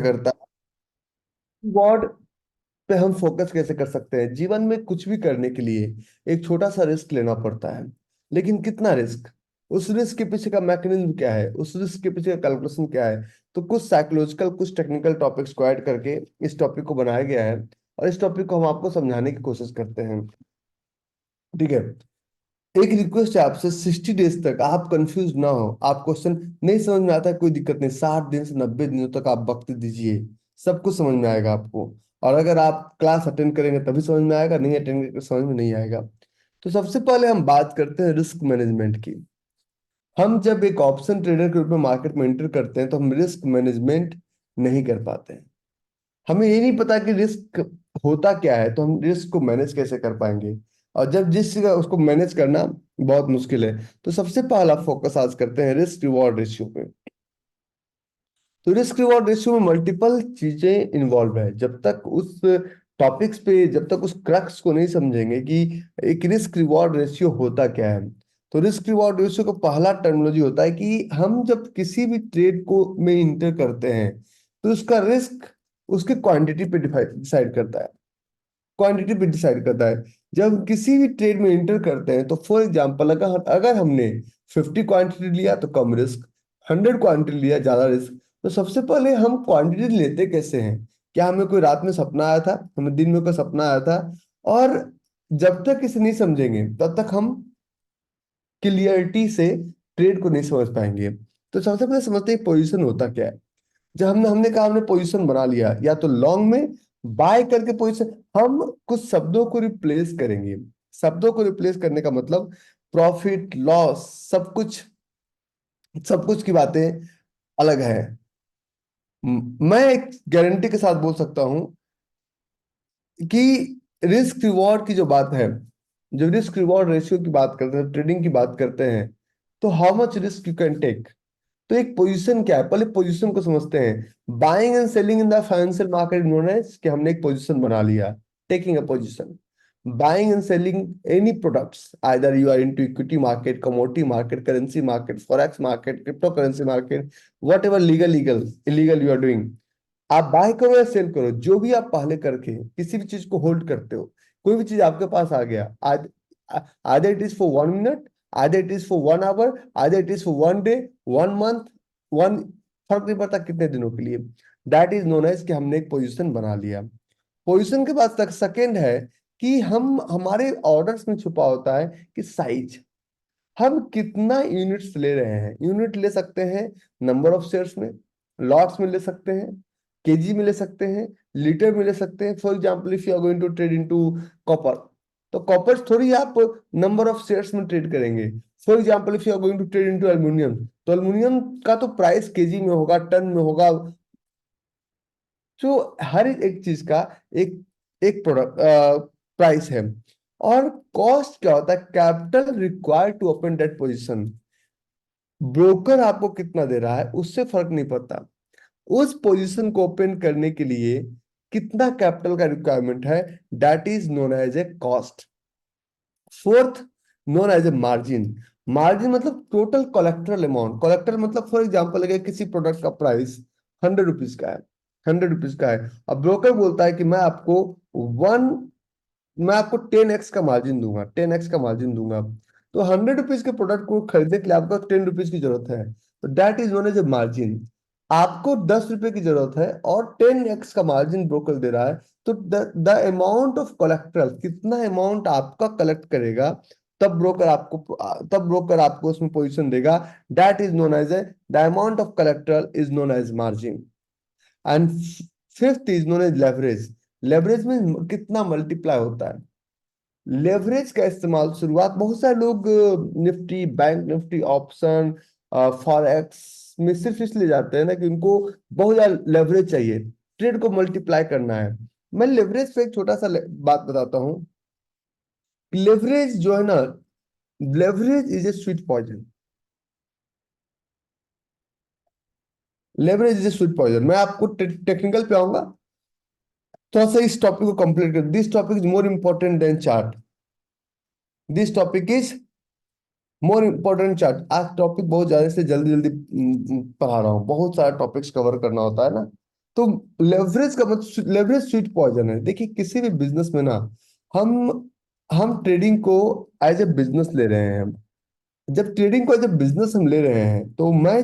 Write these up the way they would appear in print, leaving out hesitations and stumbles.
करता है, रिवॉर्ड पे हम फोकस कैसे कर सकते हैं। जीवन में कुछ भी करने के लिए एक छोटा सा रिस्क लेना पड़ता है, लेकिन कितना रिस्क, उस रिस्क के पीछे का मैकेनिज्म क्या है, उस रिस्क के पीछे का कैलकुलेशन क्या है। तो कुछ साइकोलॉजिकल कुछ टेक्निकल टॉपिक्स को ऐड करके इस टॉपिक को बनाया गया है, और इस टॉपिक को हम आपको समझाने की कोशिश करते हैं। ठीक है। एक रिक्वेस्ट है आपसे, 60 डेज तक आप कंफ्यूज ना हो। आप क्वेश्चन नहीं समझ में आता है, कोई दिक्कत नहीं, 60 दिन से 90 दिनों तक आप वक्त दीजिए, सब कुछ समझ में आएगा आपको। और अगर आप क्लास अटेंड करेंगे तभी समझ में आएगा, नहीं अटेंड करेंगे समझ में नहीं आएगा। तो सबसे पहले हम बात करते हैं रिस्क मैनेजमेंट की। हम जब एक ऑप्शन ट्रेडर के रूप में मार्केट में एंटर करते हैं तो हम रिस्क मैनेजमेंट नहीं कर पाते हैं। हमें ये नहीं पता कि रिस्क होता क्या है, तो हम रिस्क को मैनेज कैसे कर पाएंगे। और जब जिस चीज का उसको मैनेज करना बहुत मुश्किल है, तो सबसे पहला फोकस आज करते हैं रिस्क रिवॉर्ड रेशियो पे। तो रिस्क रिवॉर्ड रेशियो में मल्टीपल चीजें इन्वॉल्व है। जब तक उस टॉपिक्स पे, जब तक उस क्रक्स को नहीं समझेंगे कि एक रिस्क रिवॉर्ड रेशियो होता क्या है। तो रिस्क रिवॉर्ड रेशियो का पहला टर्मिनोलॉजी होता है कि हम जब किसी भी ट्रेड को में इंटर करते हैं, तो उसका रिस्क उसके क्वांटिटी पे डिसाइड करता है। क्वांटिटी पे डिसाइड करता है। जब हम किसी भी ट्रेड में इंटर करते हैं, तो फॉर एग्जांपल अगर अगर हमने 50 क्वांटिटी लिया तो कम रिस्क, 100 क्वांटिटी लिया ज्यादा रिस्क। तो सबसे पहले हम क्वांटिटी लेते कैसे हैं। क्या हमें कोई रात में सपना आया था, हमें दिन में कोई सपना आया था। और जब तक इसे नहीं समझेंगे तब तक हम क्लियरिटी से ट्रेड को नहीं समझ पाएंगे। तो सबसे पहले समझते हैं पोजीशन होता क्या है। जब हमने हमने कहा हमने पोजीशन बना लिया, या तो लॉन्ग में बाय करके पोजीशन, हम कुछ शब्दों को रिप्लेस करेंगे। शब्दों को रिप्लेस करने का मतलब प्रॉफिट लॉस सब कुछ की बातें अलग है। मैं एक गारंटी के साथ बोल सकता हूं कि रिस्क रिवॉर्ड की जो बात है, जो रिस्क रिवॉर्ड रेशियो की बात करते हैं, ट्रेडिंग की बात करते हैं, तो how much risk you can take. तो एक पोजीशन क्या है, पहले पोजीशन को समझते हैं। Buying and selling in the financial market known as, कि हमने एक पोजीशन बना लिया, taking a position. Buying and selling any products, either you are into equity market, commodity market, currency market, forex market, cryptocurrency market, whatever legal legal illegal you are doing. आप buy करो या cell करो, जो भी आप पहले करके किसी भी चीज को होल्ड करते हो, कोई भी चीज आपके पास आ गया आज, आधे इट इज फॉर 1 मिनट, आधे इट इज फॉर 1 आवर, आधे it is for 1 day, 1 month, one, फर्क नहीं पड़ता कितने दिनों के लिए। दैट इज नोन एज कि हमने एक पोजीशन बना लिया। पोजीशन के बाद तक सेकेंड है कि हम हमारे ऑर्डर्स में छुपा होता है कि साइज, हम कितना यूनिट्स ले रहे हैं। यूनिट ले सकते हैं नंबर ऑफ शेयर्स में, लॉट्स में ले सकते हैं, केजी में ले सकते हैं, लीटर में ले सकते हैं। For example if you are going to trade into copper, तो कॉपर थोड़ी आप नंबर ऑफ शेयर्स में ट्रेड करेंगे। For example if you are going to trade into aluminium, तो एल्युमिनियम का तो प्राइस केजी में होगा, टन में होगा। जो हर एक चीज का एक एक प्रोडक्ट प्राइस है। और कॉस्ट क्या होता है, capital required to open that position. Broker आपको कितना दे रहा है उससे फर्क नहीं पड़ता, उस पोजीशन को ओपन करने के लिए कितना कैपिटल का रिक्वायरमेंट है, that is known as a cost. Fourth, known as a margin. Margin मतलब टोटल कोलेक्टरल अमाउंट। कोलेक्टर मतलब फॉर एग्जांपल अगर किसी प्रोडक्ट का प्राइस 100 रुपीज का है, 100 रुपीज का है, अब ब्रोकर बोलता है कि वन मैं आपको 10x का मार्जिन दूंगा, 10x का मार्जिन दूंगा। तो 100 रुपीज के प्रोडक्ट को खरीदने के लिए आपको 10 रुपीज की जरूरत है, तो that is known as a margin. आपको 10 रुपए की जरूरत है और 10x का मार्जिन ब्रोकर दे रहा है, तो द अमाउंट ऑफ कोलेक्ट्रल, कितना अमाउंट आपका कलेक्ट करेगा, तब ब्रोकर आपको उसमें पोजीशन देगा। That is known as a the amount of collateral is known as margin. And fifth is known as leverage. Leverage में कितना मल्टीप्लाई होता है। लेवरेज का इस्तेमाल शुरुआत बहुत सारे लोग Nifty, bank Nifty, option, forex में सिर्फ इसलिए जाते हैं ना कि उनको बहुत ज्यादा लेवरेज चाहिए, ट्रेड को मल्टीप्लाई करना है। मैं लेवरेज पे एक छोटा सा बात बताता हूँ। लेवरेज जो है ना, leverage is a sweet poison. Leverage is a sweet poison. मैं आपको टेक्निकल पे आऊंगा, थोड़ा सा इस टॉपिक को कंप्लीट कर। This topic is more important than chart. This topic is more important chart. आज टॉपिक बहुत ज्यादा से जल्दी जल्दी पढ़ा रहा हूँ, बहुत सारा टॉपिक्स कवर करना होता है ना। तो लेवरेज का मतलब, लेवरेज स्वीट पॉइजन है। देखिए किसी भी बिजनेस में ना, हम हम ट्रेडिंग को एज ए बिजनेस ले रहे हैं। जब ट्रेडिंग को एज ए बिजनेस हम ले रहे हैं, तो मैं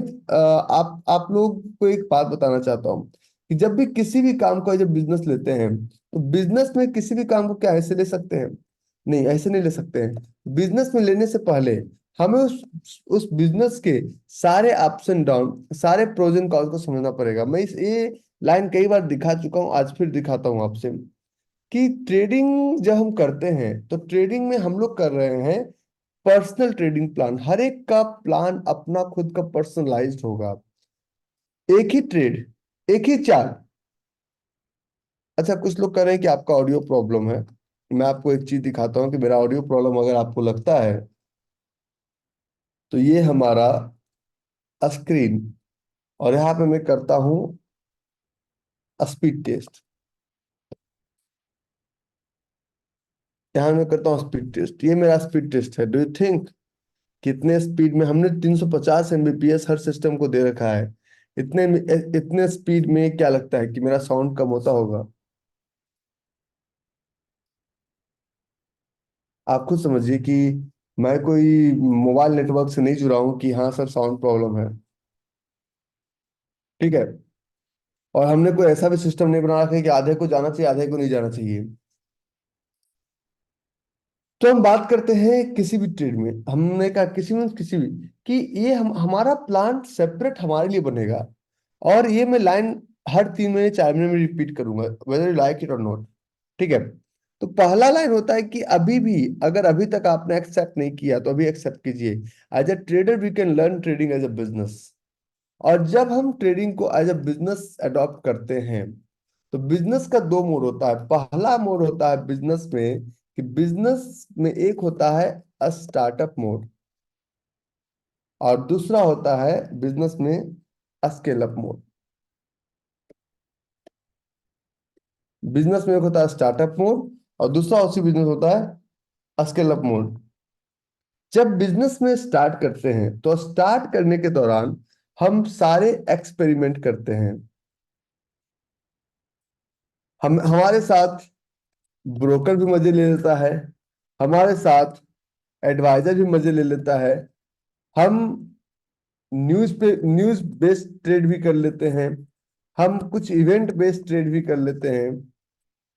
आप लोग को एक बात बताना चाहता हूँ कि जब भी किसी भी काम को एज ए बिजनेस लेते हैं, तो बिजनेस में किसी भी काम को क्या ऐसे ले सकते हैं? नहीं, ऐसे नहीं ले सकते हैं। बिजनेस में लेने से पहले हमें उस बिजनेस के सारे अप्स एंड डाउन, सारे प्रोज एंड कॉन्स को समझना पड़ेगा। मैं इस ये लाइन कई बार दिखा चुका हूँ, आज फिर दिखाता हूँ आपसे कि ट्रेडिंग जब हम करते हैं, तो ट्रेडिंग में हम लोग कर रहे हैं पर्सनल ट्रेडिंग प्लान। हर एक का प्लान अपना खुद का पर्सनलाइज्ड होगा। एक ही ट्रेड, एक ही चार्ट। अच्छा, कुछ लोग कह रहे हैं कि आपका ऑडियो प्रॉब्लम है। मैं आपको एक चीज दिखाता हूँ कि मेरा ऑडियो प्रॉब्लम अगर आपको लगता है, तो ये हमारा स्क्रीन, और यहाँ पे मैं करता हूँ स्पीड टेस्ट। यहाँ मैं करता हूँ स्पीड टेस्ट, ये मेरा स्पीड टेस्ट है। डू यू थिंक कितने स्पीड में हमने 350 एमबीपीएस हर सिस्टम को दे रखा है? इतने स्पीड में क्या लगता है कि मेरा साउंड कम होता होगा? आप खुद समझिए कि मैं कोई मोबाइल नेटवर्क से नहीं जुड़ा हूं कि हाँ सर साउंड प्रॉब्लम है। ठीक है। और हमने कोई ऐसा भी सिस्टम नहीं बना रखा है कि आधे को जाना चाहिए, आधे को नहीं जाना चाहिए। तो हम बात करते हैं किसी भी ट्रेड में, हमने कहा किसी भी कि ये हमारा प्लान सेपरेट हमारे लिए बनेगा। और ये मैं लाइन हर 3 महीने 4 महीने में रिपीट करूंगा, weather you like it or not. ठीक है। तो पहला लाइन होता है कि अभी भी, अगर अभी तक आपने एक्सेप्ट नहीं किया तो अभी एक्सेप्ट कीजिए। As a trader we can learn trading as a business. और जब हम ट्रेडिंग को एज अ बिजनेस अडॉप्ट करते हैं, तो बिजनेस का दो मोड होता है। पहला मोड होता है बिजनेस में कि बिजनेस में एक होता है स्टार्टअप मोड, और दूसरा होता है बिजनेस में स्केल अप मोड। बिजनेस में एक होता है स्टार्टअप मोड, और दूसरा उसी बिजनेस होता है स्केल अप मोड। जब बिजनेस में स्टार्ट करते हैं, तो स्टार्ट करने के दौरान हम सारे एक्सपेरिमेंट करते हैं। हम हमारे साथ ब्रोकर भी मजे ले लेता है, हमारे साथ एडवाइजर भी मजे ले लेता है। हम न्यूज बेस्ड ट्रेड भी कर लेते हैं, हम कुछ इवेंट बेस्ड ट्रेड भी कर लेते हैं।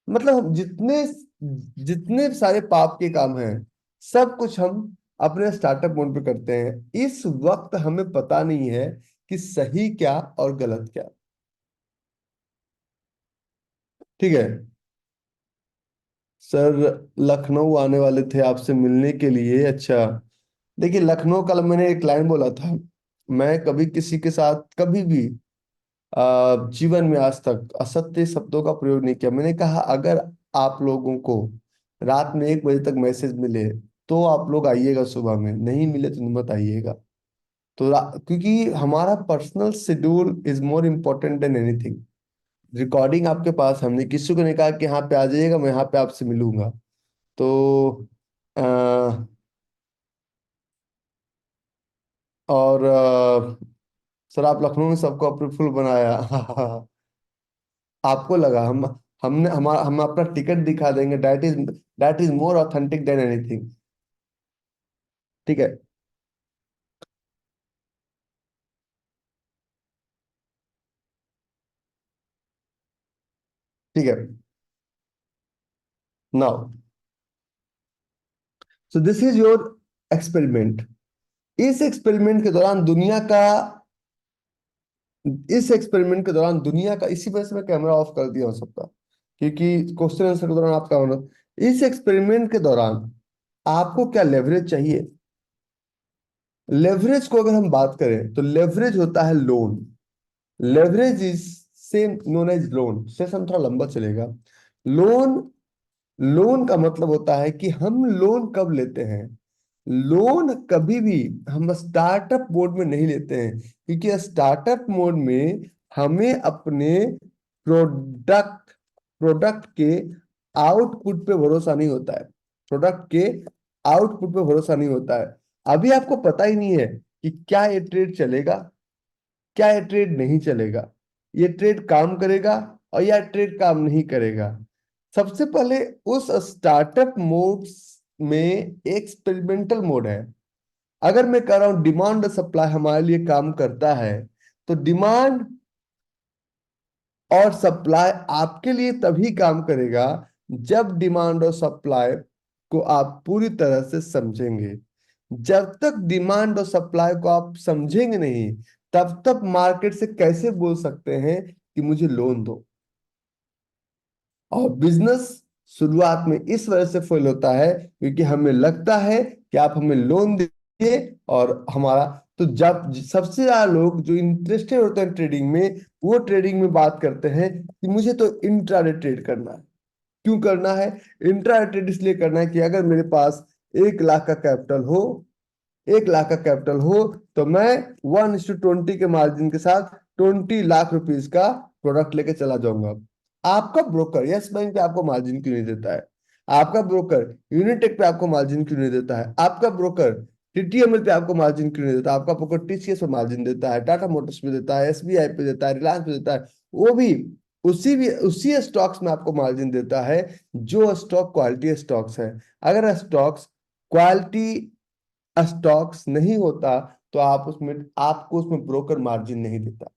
मतलब हम जितने जितने सारे पाप के काम हैं, सब कुछ हम अपने स्टार्टअप मोड पे करते हैं। इस वक्त हमें पता नहीं है कि सही क्या और गलत क्या। ठीक है। सर, लखनऊ आने वाले थे आपसे मिलने के लिए। अच्छा, देखिए लखनऊ, कल मैंने एक लाइन बोला था, मैं कभी किसी के साथ कभी भी जीवन में आज तक असत्य शब्दों का प्रयोग नहीं किया। मैंने कहा अगर आप लोगों को रात में 1 बजे तक मैसेज मिले, तो आप लोग आइएगा, सुबह में नहीं मिले तो मत आइएगा। तो क्योंकि हमारा personal schedule is more important than anything. Recording आपके पास, हमने किसी को नहीं कहा कि यहाँ पे आ जाइएगा, मैं यहाँ पे आपसे मिलूंगा। तो आ, और सर, आप लखनऊ में सबको अप्रूवल बनाया। आपको लगा हम अपना टिकट दिखा देंगे, that is more authentic than anything. ठीक है। ठीक है। Now, so this is your experiment. इस एक्सपेरिमेंट के दौरान दुनिया का इस एक्सपेरिमेंट के दौरान दुनिया का, इसी वजह से मैं कैमरा ऑफ कर दिया हूं सबका, क्योंकि क्वेश्चन आंसर के दौरान आपका होना। इस एक्सपेरिमेंट के दौरान आपको क्या लेवरेज चाहिए? लेवरेज को अगर हम बात करें, तो लेवरेज होता है loan. Leverage is same known as loan. Session थोड़ा लंबा चलेगा। लोन लोन का मतलब होता है कि हम लोन कब लेते हैं। लोन कभी भी हम स्टार्टअप मोड में नहीं लेते हैं, क्योंकि स्टार्टअप मोड में हमें अपने प्रोडक्ट प्रोडक्ट के आउटपुट पे भरोसा नहीं होता है। प्रोडक्ट के आउटपुट पे भरोसा नहीं होता है। अभी आपको पता ही नहीं है कि क्या ये ट्रेड चलेगा, क्या ये ट्रेड नहीं चलेगा। ये ट्रेड काम करेगा और यह ट्रेड काम नहीं करेगा। सबसे पहले उस स्टार्टअप मोड में एक्सपेरिमेंटल मोड है। अगर मैं कह रहा हूं डिमांड और सप्लाई हमारे लिए काम करता है, तो डिमांड और सप्लाई आपके लिए तभी काम करेगा जब डिमांड और सप्लाई को आप पूरी तरह से समझेंगे। जब तक डिमांड और सप्लाई को आप समझेंगे नहीं, तब तक मार्केट से कैसे बोल सकते हैं कि मुझे लोन दो। और बिजनेस शुरुआत में इस वजह से फेल होता है क्योंकि हमें लगता है कि आप हमें लोन दीजिए और हमारा। तो जब सबसे ज्यादा लोग जो इंटरेस्टेड होते हैं ट्रेडिंग में, वो ट्रेडिंग में बात करते हैं कि मुझे तो इंट्राडे ट्रेड करना है। क्यों करना है? इंट्राडे ट्रेड इसलिए करना है कि अगर मेरे पास 1 लाख का कैपिटल हो, 1 लाख का कैपिटल हो, तो मैं 1:20 के मार्जिन के साथ 20 लाख रुपीज का प्रोडक्ट लेके चला जाऊंगा। आपका ब्रोकर यस बैंक पे आपको मार्जिन क्यों नहीं देता है? आपका ब्रोकर यूनिटेक पे आपको मार्जिन क्यों नहीं देता है? आपका ब्रोकर टीटीएमएल पे आपको मार्जिन क्यों नहीं देता? आपका ब्रोकर टीसीएस पे मार्जिन देता है, टाटा मोटर्स पे देता है, एसबीआई पे देता है, रिलायंस पे देता है। वो भी उसी स्टॉक्स में आपको मार्जिन देता है जो स्टॉक क्वालिटी स्टॉक्स है। अगर स्टॉक्स क्वालिटी स्टॉक्स नहीं होता, तो आपको उसमें ब्रोकर मार्जिन नहीं देता।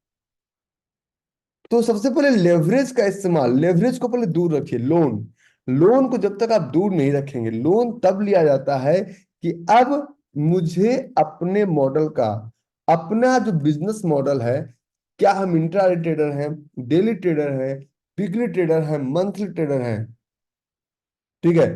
तो सबसे पहले लेवरेज का इस्तेमाल, लेवरेज को पहले दूर रखिए। लोन, लोन को जब तक आप दूर नहीं रखेंगे, लोन तब लिया जाता है कि अब मुझे अपने मॉडल का, अपना जो बिजनेस मॉडल है, क्या हम इंट्राडे ट्रेडर हैं, डेली ट्रेडर हैं, वीकली ट्रेडर हैं, मंथली ट्रेडर हैं, ठीक है।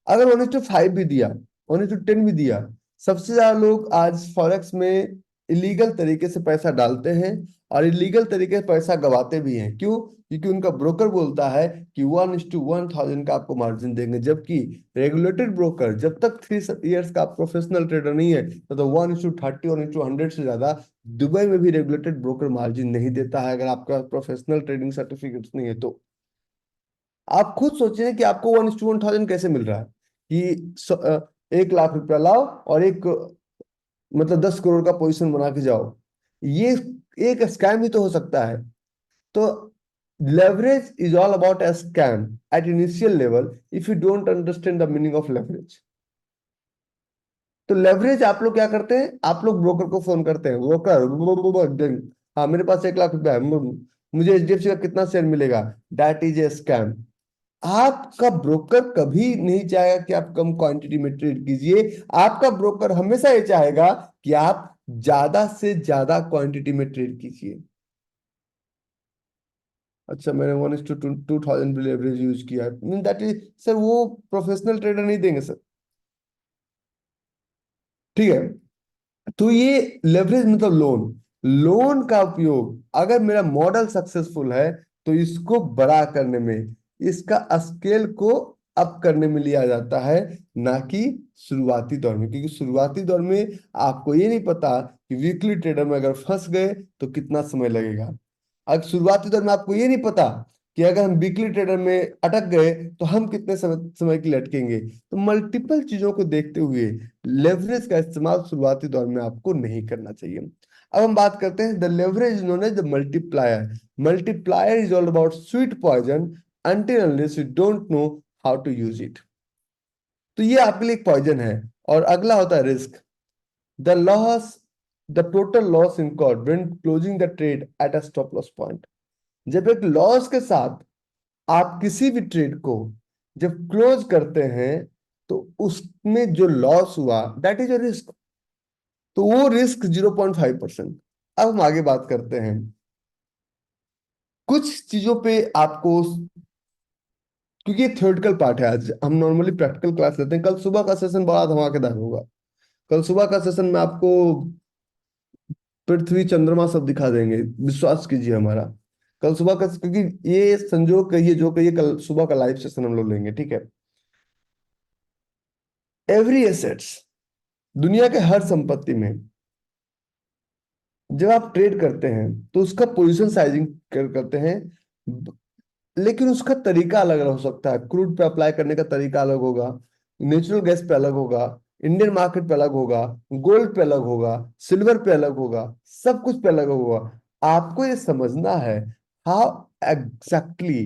अगर 1:5 भी दिया, 1:10 भी दिया, सबसे ज्यादा लोग आज फॉरेक्स में इलीगल तरीके से पैसा डालते हैं और इलीगल तरीके से पैसा गवाते भी हैं। क्यों? क्योंकि उनका ब्रोकर बोलता है कि 1:1000 का आपको मार्जिन देंगे, जबकि रेगुलेटेड ब्रोकर जब तक 3 इयर्स का प्रोफेशनल ट्रेडर नहीं है, तो 1:30, 1:100 से ज्यादा दुबई में भी रेगुलेटेड ब्रोकर मार्जिन नहीं देता है, अगर आपका प्रोफेशनल ट्रेडिंग सर्टिफिकेट नहीं है तो। आप खुद सोचिए कि आपको 1:1000 कैसे मिल रहा है कि 1 लाख रुपया लाओ और एक मतलब 10 करोड़ का पोजीशन बना के जाओ। ये एक स्कैम ही तो हो सकता है। तो leverage is all about A scam at initial level if you don't understand the meaning of leverage. तो लेवरेज आप लोग क्या करते हैं? आप लोग ब्रोकर को फोन करते हैं, ब्रोकर हाँ मेरे पास 1 लाख रुपया है, मुझे एचडीएफसी का कितना शेयर मिलेगा? That is a scam. आपका ब्रोकर कभी नहीं चाहेगा कि आप कम क्वांटिटी में ट्रेड कीजिए। आपका ब्रोकर हमेशा ये चाहेगा कि आप ज्यादा से ज्यादा क्वांटिटी में ट्रेड कीजिए। अच्छा, मैंने 1:2000 लेवरेज यूज किया है, दैट इज सर, वो प्रोफेशनल ट्रेडर नहीं देंगे सर। ठीक है। तो ये लेवरेज मतलब लोन। लोन का उपयोग अगर मेरा मॉडल सक्सेसफुल है, तो इसको बड़ा करने में, इसका स्केल को अप करने में लिया जाता है, ना कि शुरुआती दौर में। क्योंकि शुरुआती दौर में आपको ये नहीं पता कि वीकली ट्रेडर में अगर फंस गए तो कितना समय लगेगा। अगर शुरुआती दौर में आपको ये नहीं पता कि अगर हम वीकली ट्रेडर में अटक गए तो हम कितने समय के लिए अटकेंगे। तो मल्टीपल चीजों को देखते हुए लेवरेज का इस्तेमाल शुरुआती दौर में आपको नहीं करना चाहिए। अब हम बात करते हैं the leverage known as the multiplier. Multiplier is all about sweet poison until unless you don't know how to use it। तो ये आपके लिए एक पॉइजन है। और अगला होता है risk. The loss, the total loss incurred when closing the trade at a stop loss point. जब एक लॉस के साथ आप किसी भी ट्रेड को जब क्लोज करते हैं, तो उसमें जो लॉस हुआ दैट इज अ रिस्क। तो वो रिस्क 0.5%। अब हम आगे बात करते हैं कुछ चीजों पे आपको, क्योंकि ये थ्योरेटिकल पार्ट है, आज हम नॉर्मली प्रैक्टिकल क्लास लेते हैं। कल सुबह का सेशन बड़ा धमाकेदार होगा। कल सुबह का सेशन में आपको पृथ्वी चंद्रमा सब दिखा देंगे, विश्वास कीजिए हमारा। कल सुबह का, क्योंकि ये संजोग कहिए जो कहिए, कल सुबह का लाइव सेशन हम लोग लेंगे, ठीक है। एवरी एसेट्स, दुनिया के हर संपत्ति में जब आप ट्रेड करते हैं तो उसका पोजीशन साइजिंग करते हैं, लेकिन उसका तरीका अलग अलग हो सकता है। क्रूड पे अप्लाई करने का तरीका अलग होगा, नेचुरल गैस पे अलग होगा, इंडियन मार्केट पे अलग होगा, गोल्ड पे अलग होगा, सिल्वर पे अलग होगा, सब कुछ पे अलग होगा। आपको ये समझना है how exactly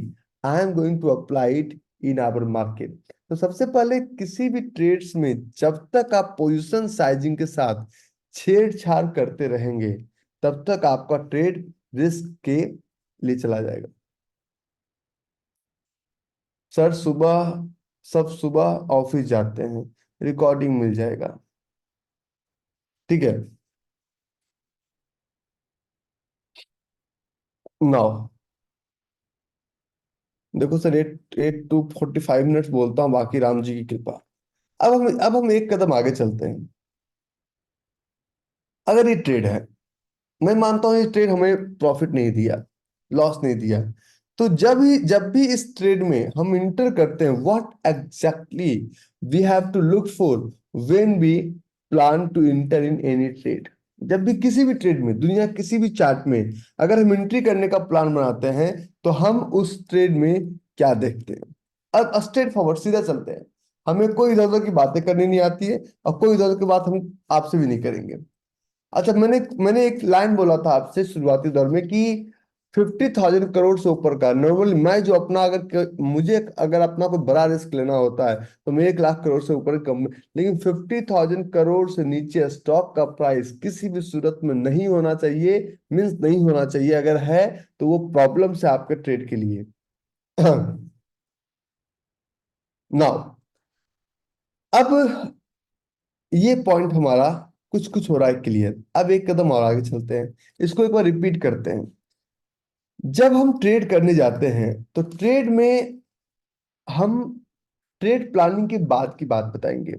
I am going to apply it in our market. तो सबसे पहले किसी भी ट्रेड्स में जब तक आप पोजीशन साइजिंग के साथ छेड़छाड़ करते रहेंगे, तब तक आपका ट्रेड रिस्क के लिए चला जाएगा। सर सुबह, सब सुबह ऑफिस जाते हैं, रिकॉर्डिंग मिल जाएगा। ठीक है। 9। देखो सर, 8 to 45 मिनट्स बोलता हूँ, बाकी राम जी की कृपा। अब हम एक कदम आगे चलते हैं। अगर ये ट्रेड है, मैं मानता हूँ ये ट्रेड हमें प्रॉफिट नहीं दिया, लॉस नहीं दिया, तो जब भी इस ट्रेड में हम इंटर करते हैं, what exactly we have to look for when we plan to enter in any trade. जब भी किसी भी ट्रेड में, दुनिया किसी भी चार्ट में अगर हम एंट्री करने का प्लान बनाते हैं, तो हम उस ट्रेड में क्या देखते हैं? अब स्ट्रेट फॉरवर्ड सीधा चलते हैं। हमें कोई इधर उधर की बातें करनी नहीं आती है, और कोई इधर उधर की बात हम आपसे भी नहीं करेंगे। अच्छा, मैंने मैंने एक लाइन बोला था आपसे शुरुआती दौर में कि 50,000 करोड़ से ऊपर का नॉर्मली, मैं जो अपना मुझे अगर अपना कोई बड़ा रिस्क लेना होता है, तो मैं 1 लाख करोड़ से ऊपर कम। लेकिन 50,000 करोड़ से नीचे स्टॉक का प्राइस किसी भी सूरत में नहीं होना चाहिए, मीन्स नहीं होना चाहिए। अगर है तो वो प्रॉब्लम से आपके ट्रेड के लिए। नाउ, अब ये पॉइंट हमारा कुछ कुछ हो रहा है क्लियर। अब एक कदम और आगे चलते हैं, इसको एक बार रिपीट करते हैं। जब हम ट्रेड करने जाते हैं, तो ट्रेड में हम ट्रेड प्लानिंग के बाद की बात बताएंगे।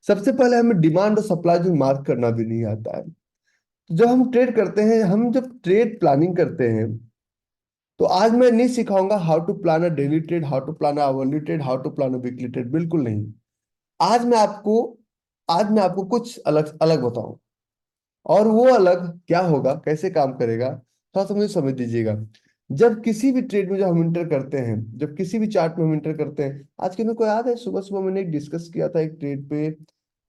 सबसे पहले हमें डिमांड और सप्लाई जो मार्क करना भी नहीं आता है। तो जब हम ट्रेड करते हैं, हम जब ट्रेड प्लानिंग करते हैं, तो आज मैं नहीं सिखाऊंगा how to plan a daily trade, how to plan a hourly trade, how to plan a weekly trade, बिल्कुल नहीं। आज मैं आपको आज मैं आपको कुछ अलग अलग बताऊं। और वो अलग क्या होगा, कैसे काम करेगा, थोड़ा सा मुझे समझ दीजिएगा। जब किसी भी ट्रेड में जब हम इंटर करते हैं, जब किसी भी चार्ट में हम इंटर करते हैं, आज के मेरे को याद है सुबह सुबह मैंने एक डिस्कस किया था एक ट्रेड पे,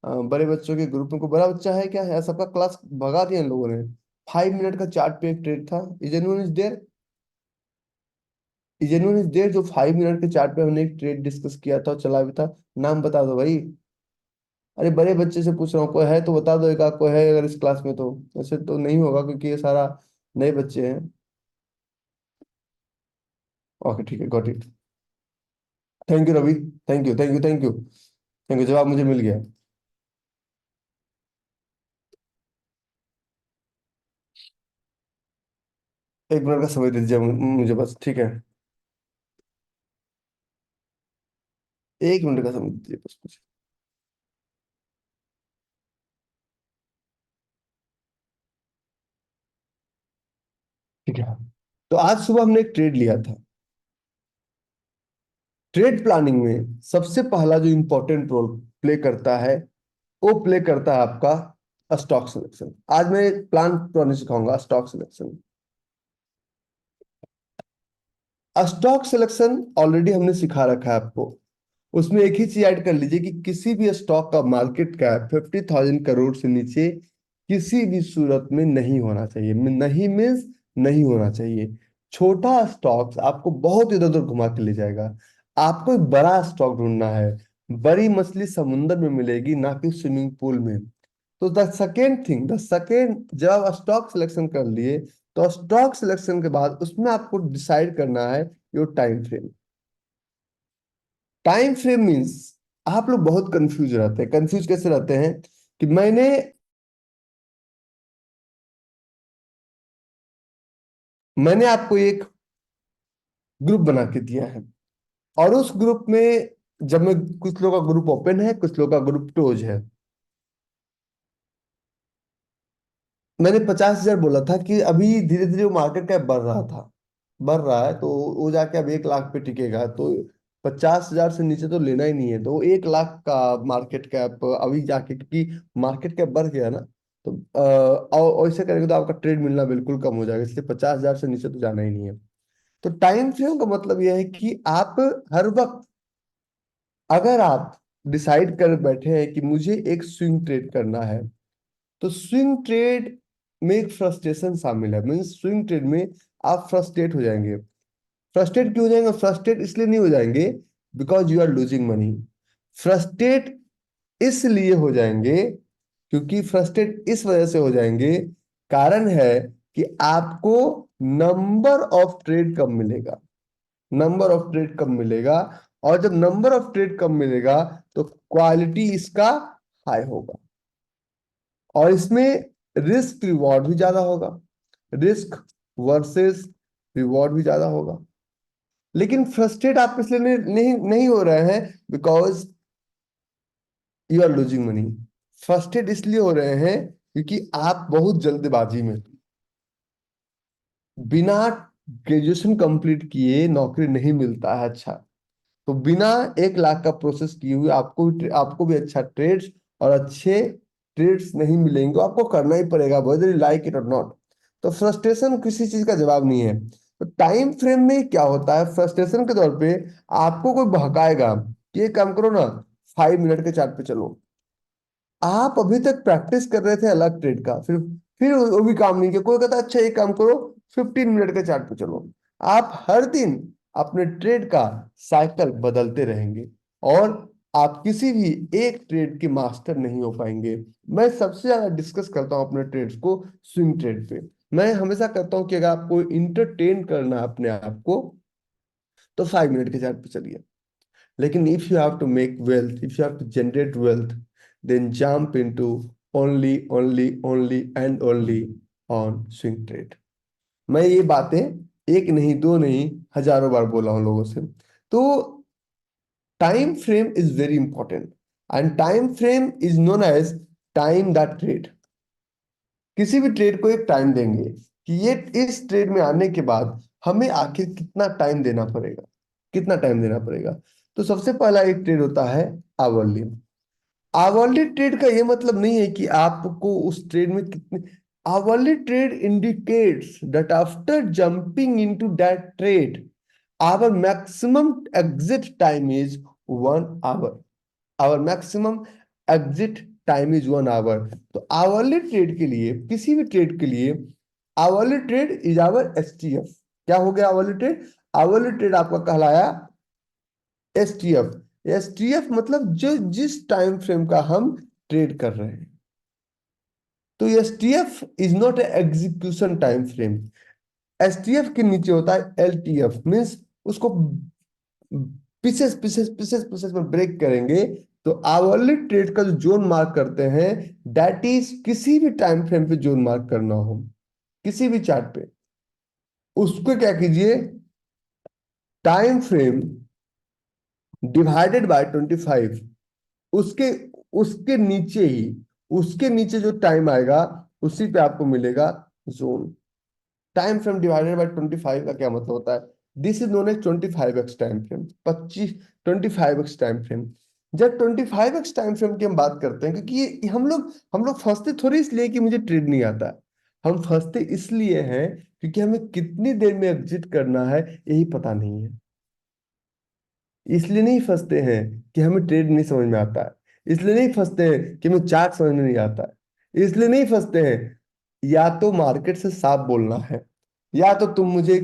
बड़े बच्चों के ग्रुप में। को बड़ा बच्चा है क्या है, सबका क्लास भगा दिया इन लोगों ने। 5 मिनट का चार्ट पे एक ट्रेड था। Is anyone is there? Is anyone is there जो 5 मिनट के चार्ट पे हमने एक ट्रेड डिस्कस किया था और चला भी था? नाम बता दो भाई। अरे बड़े बच्चे से पूछ रहा हूँ, कोई है तो बता दो, एक आध कोई है अगर इस क्लास में तो। ऐसे तो नहीं होगा क्योंकि ये सारा नए बच्चे हैं। ओके ठीक है, got it. Thank you Ravi. Thank you, thank you, thank you, thank you, जवाब मुझे मिल गया। 1 मिनट का समय दे दीजिए मुझे बस, ठीक है? 1 मिनट का समय दीजिए बस मुझे। ठीक है। तो आज सुबह हमने एक ट्रेड लिया था। ट्रेड प्लानिंग में सबसे पहला जो इंपॉर्टेंट रोल प्ले करता है, वो प्ले करता है आपका स्टॉक सिलेक्शन। आज मैं प्लान तो नहीं सिखाऊंगा, stock selection. Stock selection already हमने सिखा रखा है आपको। उसमें एक ही चीज ऐड कर लीजिए कि किसी भी स्टॉक का मार्केट कैप 50,000 करोड़ से नीचे किसी भी सूरत में नहीं होना चाहिए। नहीं मीन्स नहीं होना चाहिए। छोटा स्टॉक्स आपको बहुत इधर उधर घुमा के ले जाएगा। आपको एक बड़ा स्टॉक ढूंढना है। बड़ी मछली समुंदर में मिलेगी, ना कि स्विमिंग पूल में। तो द सेकेंड जब आप स्टॉक सिलेक्शन कर लिए, तो स्टॉक सिलेक्शन के बाद उसमें आपको डिसाइड करना है your time frame. Time frame means, आप लोग बहुत कंफ्यूज रहते हैं। कंफ्यूज कैसे रहते हैं कि मैंने आपको एक ग्रुप बना के दिया है, और उस ग्रुप में जब मैं, कुछ लोगों का ग्रुप ओपन है, कुछ लोगों का ग्रुप क्लोज है। मैंने 50,000 बोला था कि अभी धीरे धीरे वो मार्केट कैप बढ़ रहा था, बढ़ रहा है, तो वो जाके अब 1 लाख पे टिकेगा। तो 50,000 से नीचे तो लेना ही नहीं है। तो 1 लाख का मार्केट कैप अभी जाके, क्योंकि मार्केट कैप बढ़ गया ना, तो और ऐसे करेंगे तो आपका ट्रेड मिलना बिल्कुल कम हो जाएगा। इसलिए 50,000 से नीचे तो जाना ही नहीं है। तो टाइम फ्रेम का मतलब यह है कि आप हर वक्त, अगर आप डिसाइड कर बैठे हैं कि मुझे एक स्विंग ट्रेड करना है, तो स्विंग ट्रेड में एक फ्रस्ट्रेशन शामिल है। मीन्स स्विंग ट्रेड में आप फ्रस्ट्रेट हो जाएंगे। फ्रस्ट्रेट क्यों हो जाएंगे? फ्रस्ट्रेट इसलिए नहीं हो जाएंगे because you are losing money. Frustrate इसलिए हो जाएंगे क्योंकि फ्रस्ट्रेट इस वजह से हो जाएंगे, कारण है कि आपको नंबर ऑफ ट्रेड कम मिलेगा। नंबर ऑफ ट्रेड कम मिलेगा, और जब नंबर ऑफ ट्रेड कम मिलेगा तो क्वालिटी इसका हाई होगा, और इसमें रिस्क रिवॉर्ड भी ज्यादा होगा। रिस्क वर्सेस रिवॉर्ड भी ज्यादा होगा। लेकिन फ्रस्ट्रेट आप इसलिए नहीं हो रहे हैं because you are losing money. Frustrate इसलिए हो रहे हैं क्योंकि आप बहुत जल्दबाजी में, बिना ग्रेजुएशन कंप्लीट किए नौकरी नहीं मिलता है अच्छा। तो बिना 1 लाख का प्रोसेस किए हुए आपको भी अच्छा ट्रेड्स और अच्छे ट्रेड्स नहीं मिलेंगे, आपको करना ही पड़ेगा weather you like it or not. तो फ्रस्ट्रेशन किसी चीज का जवाब नहीं है। तो टाइम फ्रेम में क्या होता है, फ्रस्ट्रेशन के तौर पे आपको कोई बहकाएगा कि ये काम करो ना, 5 मिनट के चार्ट पे चलो। आप अभी तक प्रैक्टिस कर रहे थे अलग ट्रेड का, फिर वो भी काम नहीं किया। कोई कहता अच्छा एक काम करो, 15 मिनट के चार्ट पे चलो। आप हर दिन अपने ट्रेड का साइकिल बदलते रहेंगे, और आप किसी भी एक ट्रेड के मास्टर नहीं हो पाएंगे। मैं सबसे ज्यादा डिस्कस करता हूँ अपने ट्रेड्स को स्विंग ट्रेड पे। मैं हमेशा कहता हूँ कि अगर आपको इंटरटेन करना है अपने आप को, तो 5 मिनट के चार्ट पे चलिए। लेकिन if you have to make wealth, if you have to generate wealth, then jump into only and only on swing trade। मैं ये बातें एक नहीं दो नहीं हजारों बार बोला हूं लोगों से। तो time frame is very important, and time frame is known as time that trade. किसी भी ट्रेड को एक टाइम देंगे कि ये इस ट्रेड में आने के बाद हमें आखिर कितना टाइम देना पड़ेगा, कितना टाइम देना पड़ेगा। तो सबसे पहला एक ट्रेड होता है आवरली। आवरली ट्रेड का ये मतलब नहीं है कि आपको उस ट्रेड में कितने। Hourly trade indicates that after jumping into that trade our maximum exit time is 1 hour. Our maximum exit time is 1 hour. तो आवरली ट्रेड के लिए, किसी भी ट्रेड के लिए, hourly trade is our STF. क्या हो गया आवरली ट्रेड? आवरली ट्रेड आपका कहलाया एसटीएफ। एसटीएफ मतलब जो जिस टाइम फ्रेम का हम ट्रेड कर रहे हैं। तो STF is not A execution time frame. STF के नीचे होता है एलटीएफ, मीन्स उसको पीसेस पीसेस पीसेस पीसेस में ब्रेक करेंगे। तो आवरली ट्रेड का जो जोन मार्क करते हैं, दैट इज किसी भी टाइम फ्रेम पे जोन मार्क करना हो, किसी भी चार्ट पे, उसको क्या कीजिए, टाइम फ्रेम डिवाइडेड बाय 25। उसके उसके नीचे ही, उसके नीचे जो टाइम आएगा उसी पे आपको मिलेगा zone. Time frame divided by 25 का क्या मतलब होता है? This is known as 25x time frame. 25 time frame. जब 25x टाइम फ्रेम की हम बात करते हैं, क्योंकि ये हम लोग फंसते थोड़ी इसलिए कि मुझे ट्रेड नहीं आता है। हम फंसते इसलिए हैं क्योंकि हमें कितनी देर में एग्जिट करना है यही पता नहीं है। इसलिए नहीं फंसते हैं कि हमें ट्रेड नहीं समझ में आता है। इसलिए नहीं फंसते हैं कि हमें चार्ट समझ में नहीं आता है। इसलिए नहीं फंसते हैं, या तो मार्केट से साफ बोलना है, या तो तुम मुझे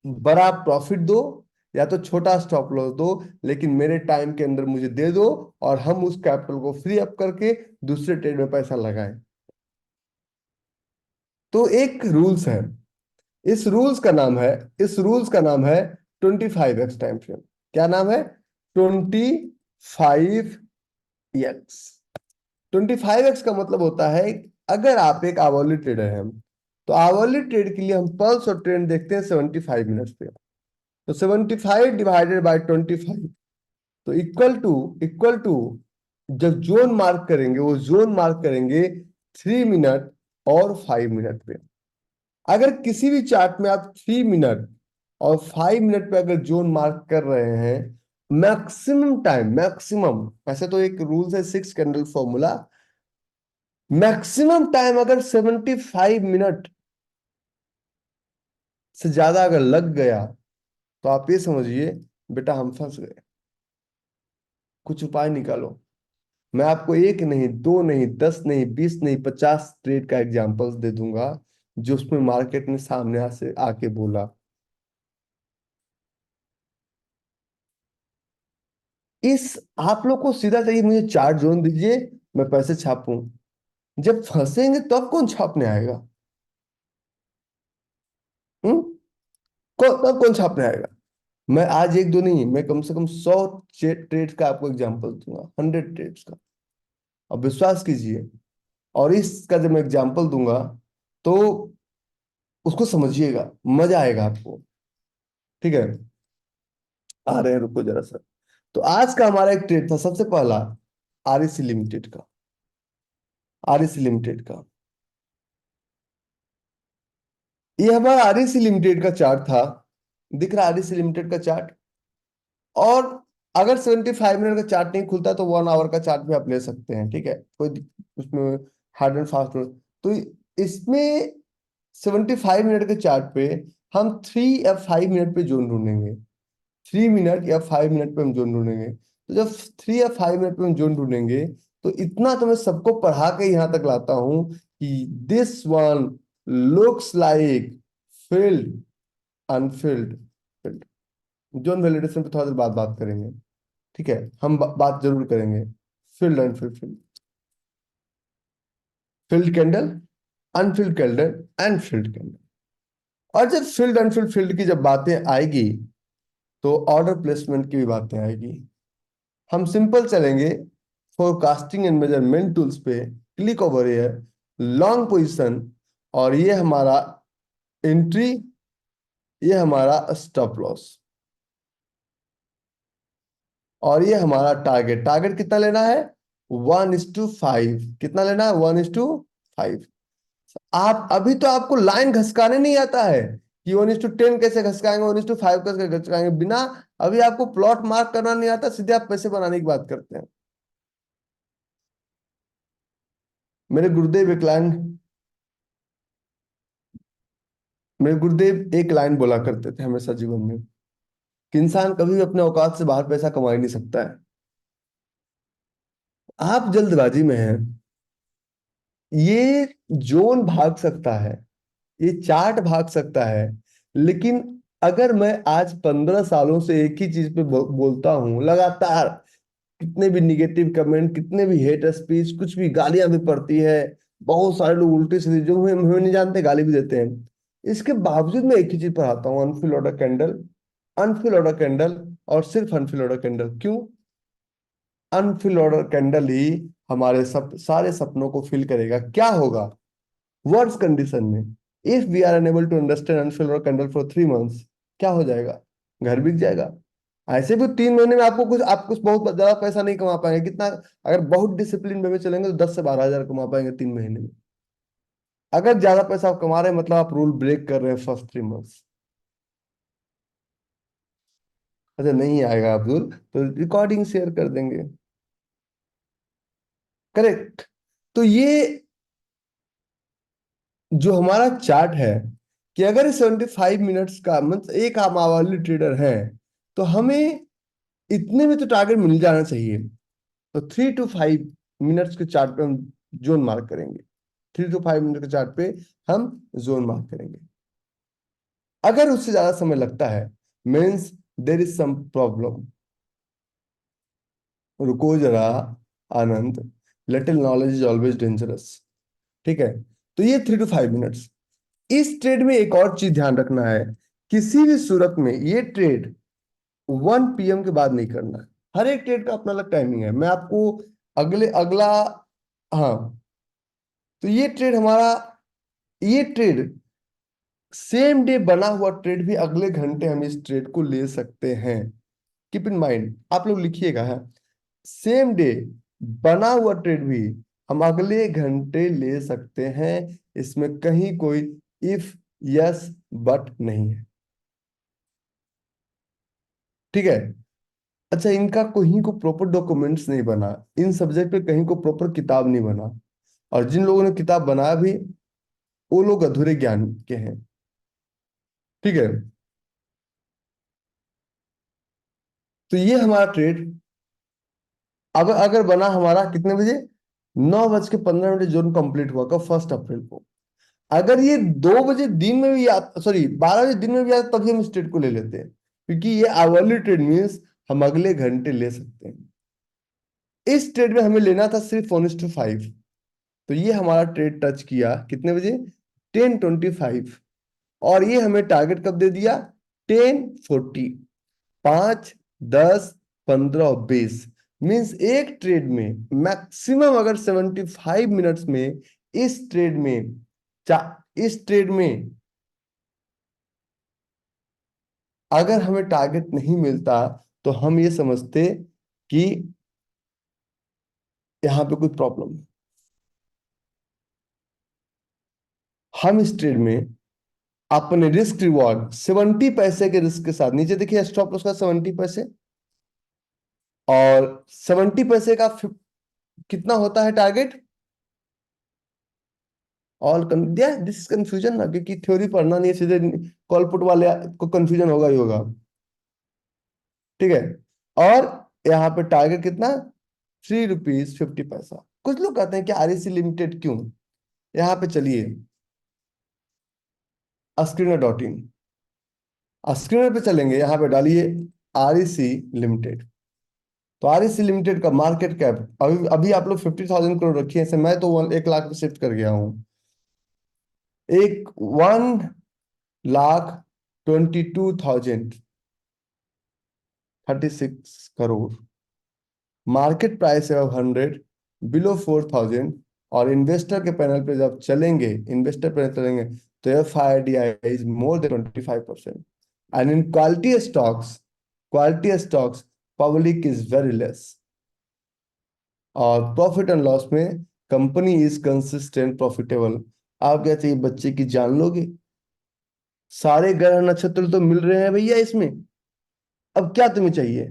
बड़ा प्रॉफिट दो, या तो छोटा स्टॉप लॉस दो, लेकिन मेरे टाइम के अंदर मुझे दे दो, और हम उस कैपिटल को फ्री अप करके दूसरे ट्रेड में पैसा लगाएं। तो एक रूल्स है, इस रूल्स का नाम है इस रूल्स का नाम है 25x टाइम फ्रेम। क्या नाम है? 25x। 25x का मतलब होता है, अगर आप एक आवरली ट्रेडर हैं, तो आवरली ट्रेड के लिए हम पल्स और ट्रेंड देखते हैं 75 मिनट्स पे। तो 75 डिवाइडेड बाय 25, तो इक्वल टू जब जोन मार्क करेंगे, वो जोन मार्क करेंगे 3 मिनट और 5 मिनट पे। अगर किसी भी चार्ट में आप 3 मिनट और 5 मिनट पे अगर जोन मार्क कर रहे हैं, मैक्सिमम टाइम, मैक्सिमम, ऐसे तो एक रूल है 6 कैंडल फॉर्मूला, मैक्सिमम टाइम अगर 75 मिनट से ज्यादा अगर लग गया, तो आप ये समझिए बेटा हम फंस गए। कुछ उपाय निकालो। मैं आपको एक नहीं, दो नहीं, 10 नहीं, 20 नहीं, 50 ट्रेड का एग्जांपल्स दे दूंगा जो उसमें मार्केट ने सामने से आके बोला। इस आप लोग को सीधा चाहिए मुझे चार्ट जोन दीजिए, मैं पैसे छापूं। जब फंसेंगे तब कौन छापने आएगा? हम्म तब कौन छापने आएगा? मैं आज एक दो नहीं, मैं कम से कम 100 ट्रेड्स का आपको एग्जांपल दूंगा, 100 ट्रेड्स का। अब विश्वास कीजिए। और इसका जब मैं एग्जांपल दूंगा तो उसको समझिएगा, मजा आएगा आपको। ठीक है, आ रहे हैं, रुको जरा सा। तो आज का हमारा एक ट्रेड था, सबसे पहला आरईसी लिमिटेड का। आरईसी लिमिटेड का, ये हमारा आरईसी लिमिटेड का चार्ट था। दिख रहा आरईसी लिमिटेड का चार्ट। और अगर 75 मिनट का चार्ट नहीं खुलता तो 1 आवर का चार्ट भी आप ले सकते हैं, ठीक है, उसमें हार्ड एंड फास्ट। तो इसमें 75 मिनट के चार्ट पे हम 3 या 5 मिनट पे जोन ढूंढेंगे। 3 मिनट या 5 मिनट पे हम जोन ढूंढेंगे। तो जब 3 या 5 मिनट पे हम जोन ढूंढेंगे, तो इतना तो मैं सबको पढ़ा के यहां तक लाता हूं कि this one looks like field, Anfield, field. Zone validation पे थोड़ा देर बाद बात करेंगे। ठीक है, हम बात जरूर करेंगे। Field Anfield, field candle, Anfield candle, and field candle. और जब फिल्ड अनफिल्ड फील्ड की जब बातें आएगी तो ऑर्डर प्लेसमेंट की भी बातें आएगी। हम सिंपल चलेंगे, फोरकास्टिंग एंड मेजरमेंट टूल्स पे, click over air, long position, और ये हमारा एंट्री, ये हमारा स्टॉप लॉस, और ये हमारा टारगेट। टारगेट कितना लेना है? 1:5। कितना लेना है? 1:5। आप अभी तो आपको लाइन घसकाने नहीं आता है कि 1:10 कैसे घसकाएंगे, 1:5 कैसे घसकाएंगे, बिना अभी आपको प्लॉट मार्क करना नहीं आता, सीधे आप पैसे बनाने की बात करते हैं। मेरे गुरुदेव एक लाइन मेरे गुरुदेव एक लाइन बोला करते थे हमेशा जीवन में, कि इंसान कभी भी अपने औकात से बाहर पैसा कमा ही नहीं सकता है। आप जल्दबाजी में हैं। ये जोन भाग सकता है, ये चार्ट भाग सकता है, लेकिन अगर मैं आज 15 सालों से एक ही चीज पे बोलता हूं लगातार, कितने भी निगेटिव कमेंट, कितने भी हेट स्पीच, कुछ भी गालियां भी पड़ती है, बहुत सारे लोग उल्टे सीधे जो हमें नहीं जानते गाली भी देते हैं, इसके बावजूद मैं एक ही चीज पढ़ाता हूँ, unfilled order candle, unfilled order candle, और सिर्फ अनफिल ऑर्डर कैंडल। क्यों? अनफिल ऑर्डर कैंडल ही हमारे सारे सपनों को फिल करेगा। क्या होगा वर्स्ट कंडीशन में? If we are unable to understand unfilled order candle for 3 months, क्या हो जाएगा? घर बिक जाएगा। ऐसे भी 3 महीने में आप कुछ बहुत ज्यादा पैसा नहीं कमा पाएंगे। कितना? अगर बहुत डिसिप्लिन वे में चलेंगे तो 10 से 12 हजार कमा पाएंगे 3 महीने में। अगर ज्यादा पैसा आप कमा रहे हैं मतलब आप रूल ब्रेक कर रहे हैं फर्स्ट 3 मंथ्स। अच्छा, नहीं आएगा अब्दुल तो रिकॉर्डिंग शेयर कर देंगे। करेक्ट। तो ये जो हमारा चार्ट है, कि अगर 75 मिनट्स का मतलब एक हम आवर्ली ट्रेडर हैं, तो हमें इतने में तो टारगेट मिल जाना चाहिए। तो 3 to 5 मिनट्स के चार्ट पे हम जोन मार्क करेंगे। 3 to 5 मिनट के चार्ट पे हम जोन मार्क करेंगे। अगर उससे ज्यादा समय लगता है, means there is some problem. रुको जरा Anand, little knowledge is always dangerous. ठीक है, तो ये 3 to 5 मिनट्स। इस ट्रेड में एक और चीज ध्यान रखना है, किसी भी सूरत में ये ट्रेड 1 PM के बाद नहीं करना है। हर एक ट्रेड का अपना अलग टाइमिंग है, मैं आपको अगला, हाँ। तो ये ट्रेड सेम डे बना हुआ ट्रेड भी अगले घंटे हम इस ट्रेड को ले सकते हैं। कीप इन माइंड, आप लोग लिखिएगा है, सेम डे बना हुआ ट्रेड भी हम अगले घंटे ले सकते हैं। इसमें कहीं कोई इफ, यस, बट नहीं है। ठीक है। अच्छा, इनका कहीं को प्रॉपर डॉक्यूमेंट्स नहीं बना, इन सब्जेक्ट पे कहीं को प्रॉपर किताब नहीं बना, और जिन लोगों ने किताब बनाया भी वो लोग अधूरे ज्ञान के हैं। ठीक है। तो ये हमारा ट्रेड अब अगर बना हमारा कितने बजे? 9:15 जोन कंप्लीट हुआ, कब? 1 अप्रैल को। अगर ये 2 बजे दिन में भी सॉरी 12 बजे दिन में भी आता तभी हम इस ट्रेड को ले लेते हैं, क्योंकि ये आवरली ट्रेड मीन्स हम अगले घंटे ले सकते हैं। इस ट्रेड में हमें लेना था सिर्फ 1:5। तो ये हमारा ट्रेड टच किया कितने बजे? 10:25। और ये हमें टारगेट कब दे दिया? 10:40। 5, 10, 15 और 20 मीन्स एक ट्रेड में मैक्सिमम अगर 75 मिनट्स में इस ट्रेड में इस ट्रेड में अगर हमें टारगेट नहीं मिलता तो हम ये समझते कि यहाँ पे कोई प्रॉब्लम है। हम इस ट्रेड में अपने रिस्क रिवॉर्ड 70 पैसे के रिस्क के साथ, नीचे देखिए स्टॉप लॉस का 70 पैसे, और 70 पैसे का कितना होता है टारगेट? ऑल दिस कंफ्यूजन ना, क्योंकि थ्योरी पढ़ना नहीं है, सीधे कॉलपुट वाले को कंफ्यूजन होगा ही होगा। ठीक है। और यहाँ पे टारगेट कितना? ₹3.50। कुछ लोग कहते हैं कि आरईसी लिमिटेड क्यों? यहाँ पे चलिए स्क्रीनर.इन, स्क्रीनर पे चलेंगे, यहाँ पे डालिए आरईसी लिमिटेड। तो आरईसी लिमिटेड का मार्केट कैप अभी अभी आप लोग 50,000 करोड़ रखिए, ऐसे मैं तो 1 लाख पे शिफ्ट कर गया हूँ। 1,22,36 करोड़। मार्केट प्राइस है 100, बिलो 4,000। और इन्वेस्टर के पैनल पे जब चलेंगे, इन्वेस्टर पैनल चलेंगे, तो FIDI is more than 25%। And in quality stocks public is very less. और प्रॉफिट एंड लॉस में कंपनी इज कंसिस्टेंट प्रॉफिटेबल। आप क्या चाहिए? बच्चे की जान लोगे? सारे ग्रह नक्षत्र तो मिल रहे हैं भैया इसमें, अब क्या तुम्हें चाहिए?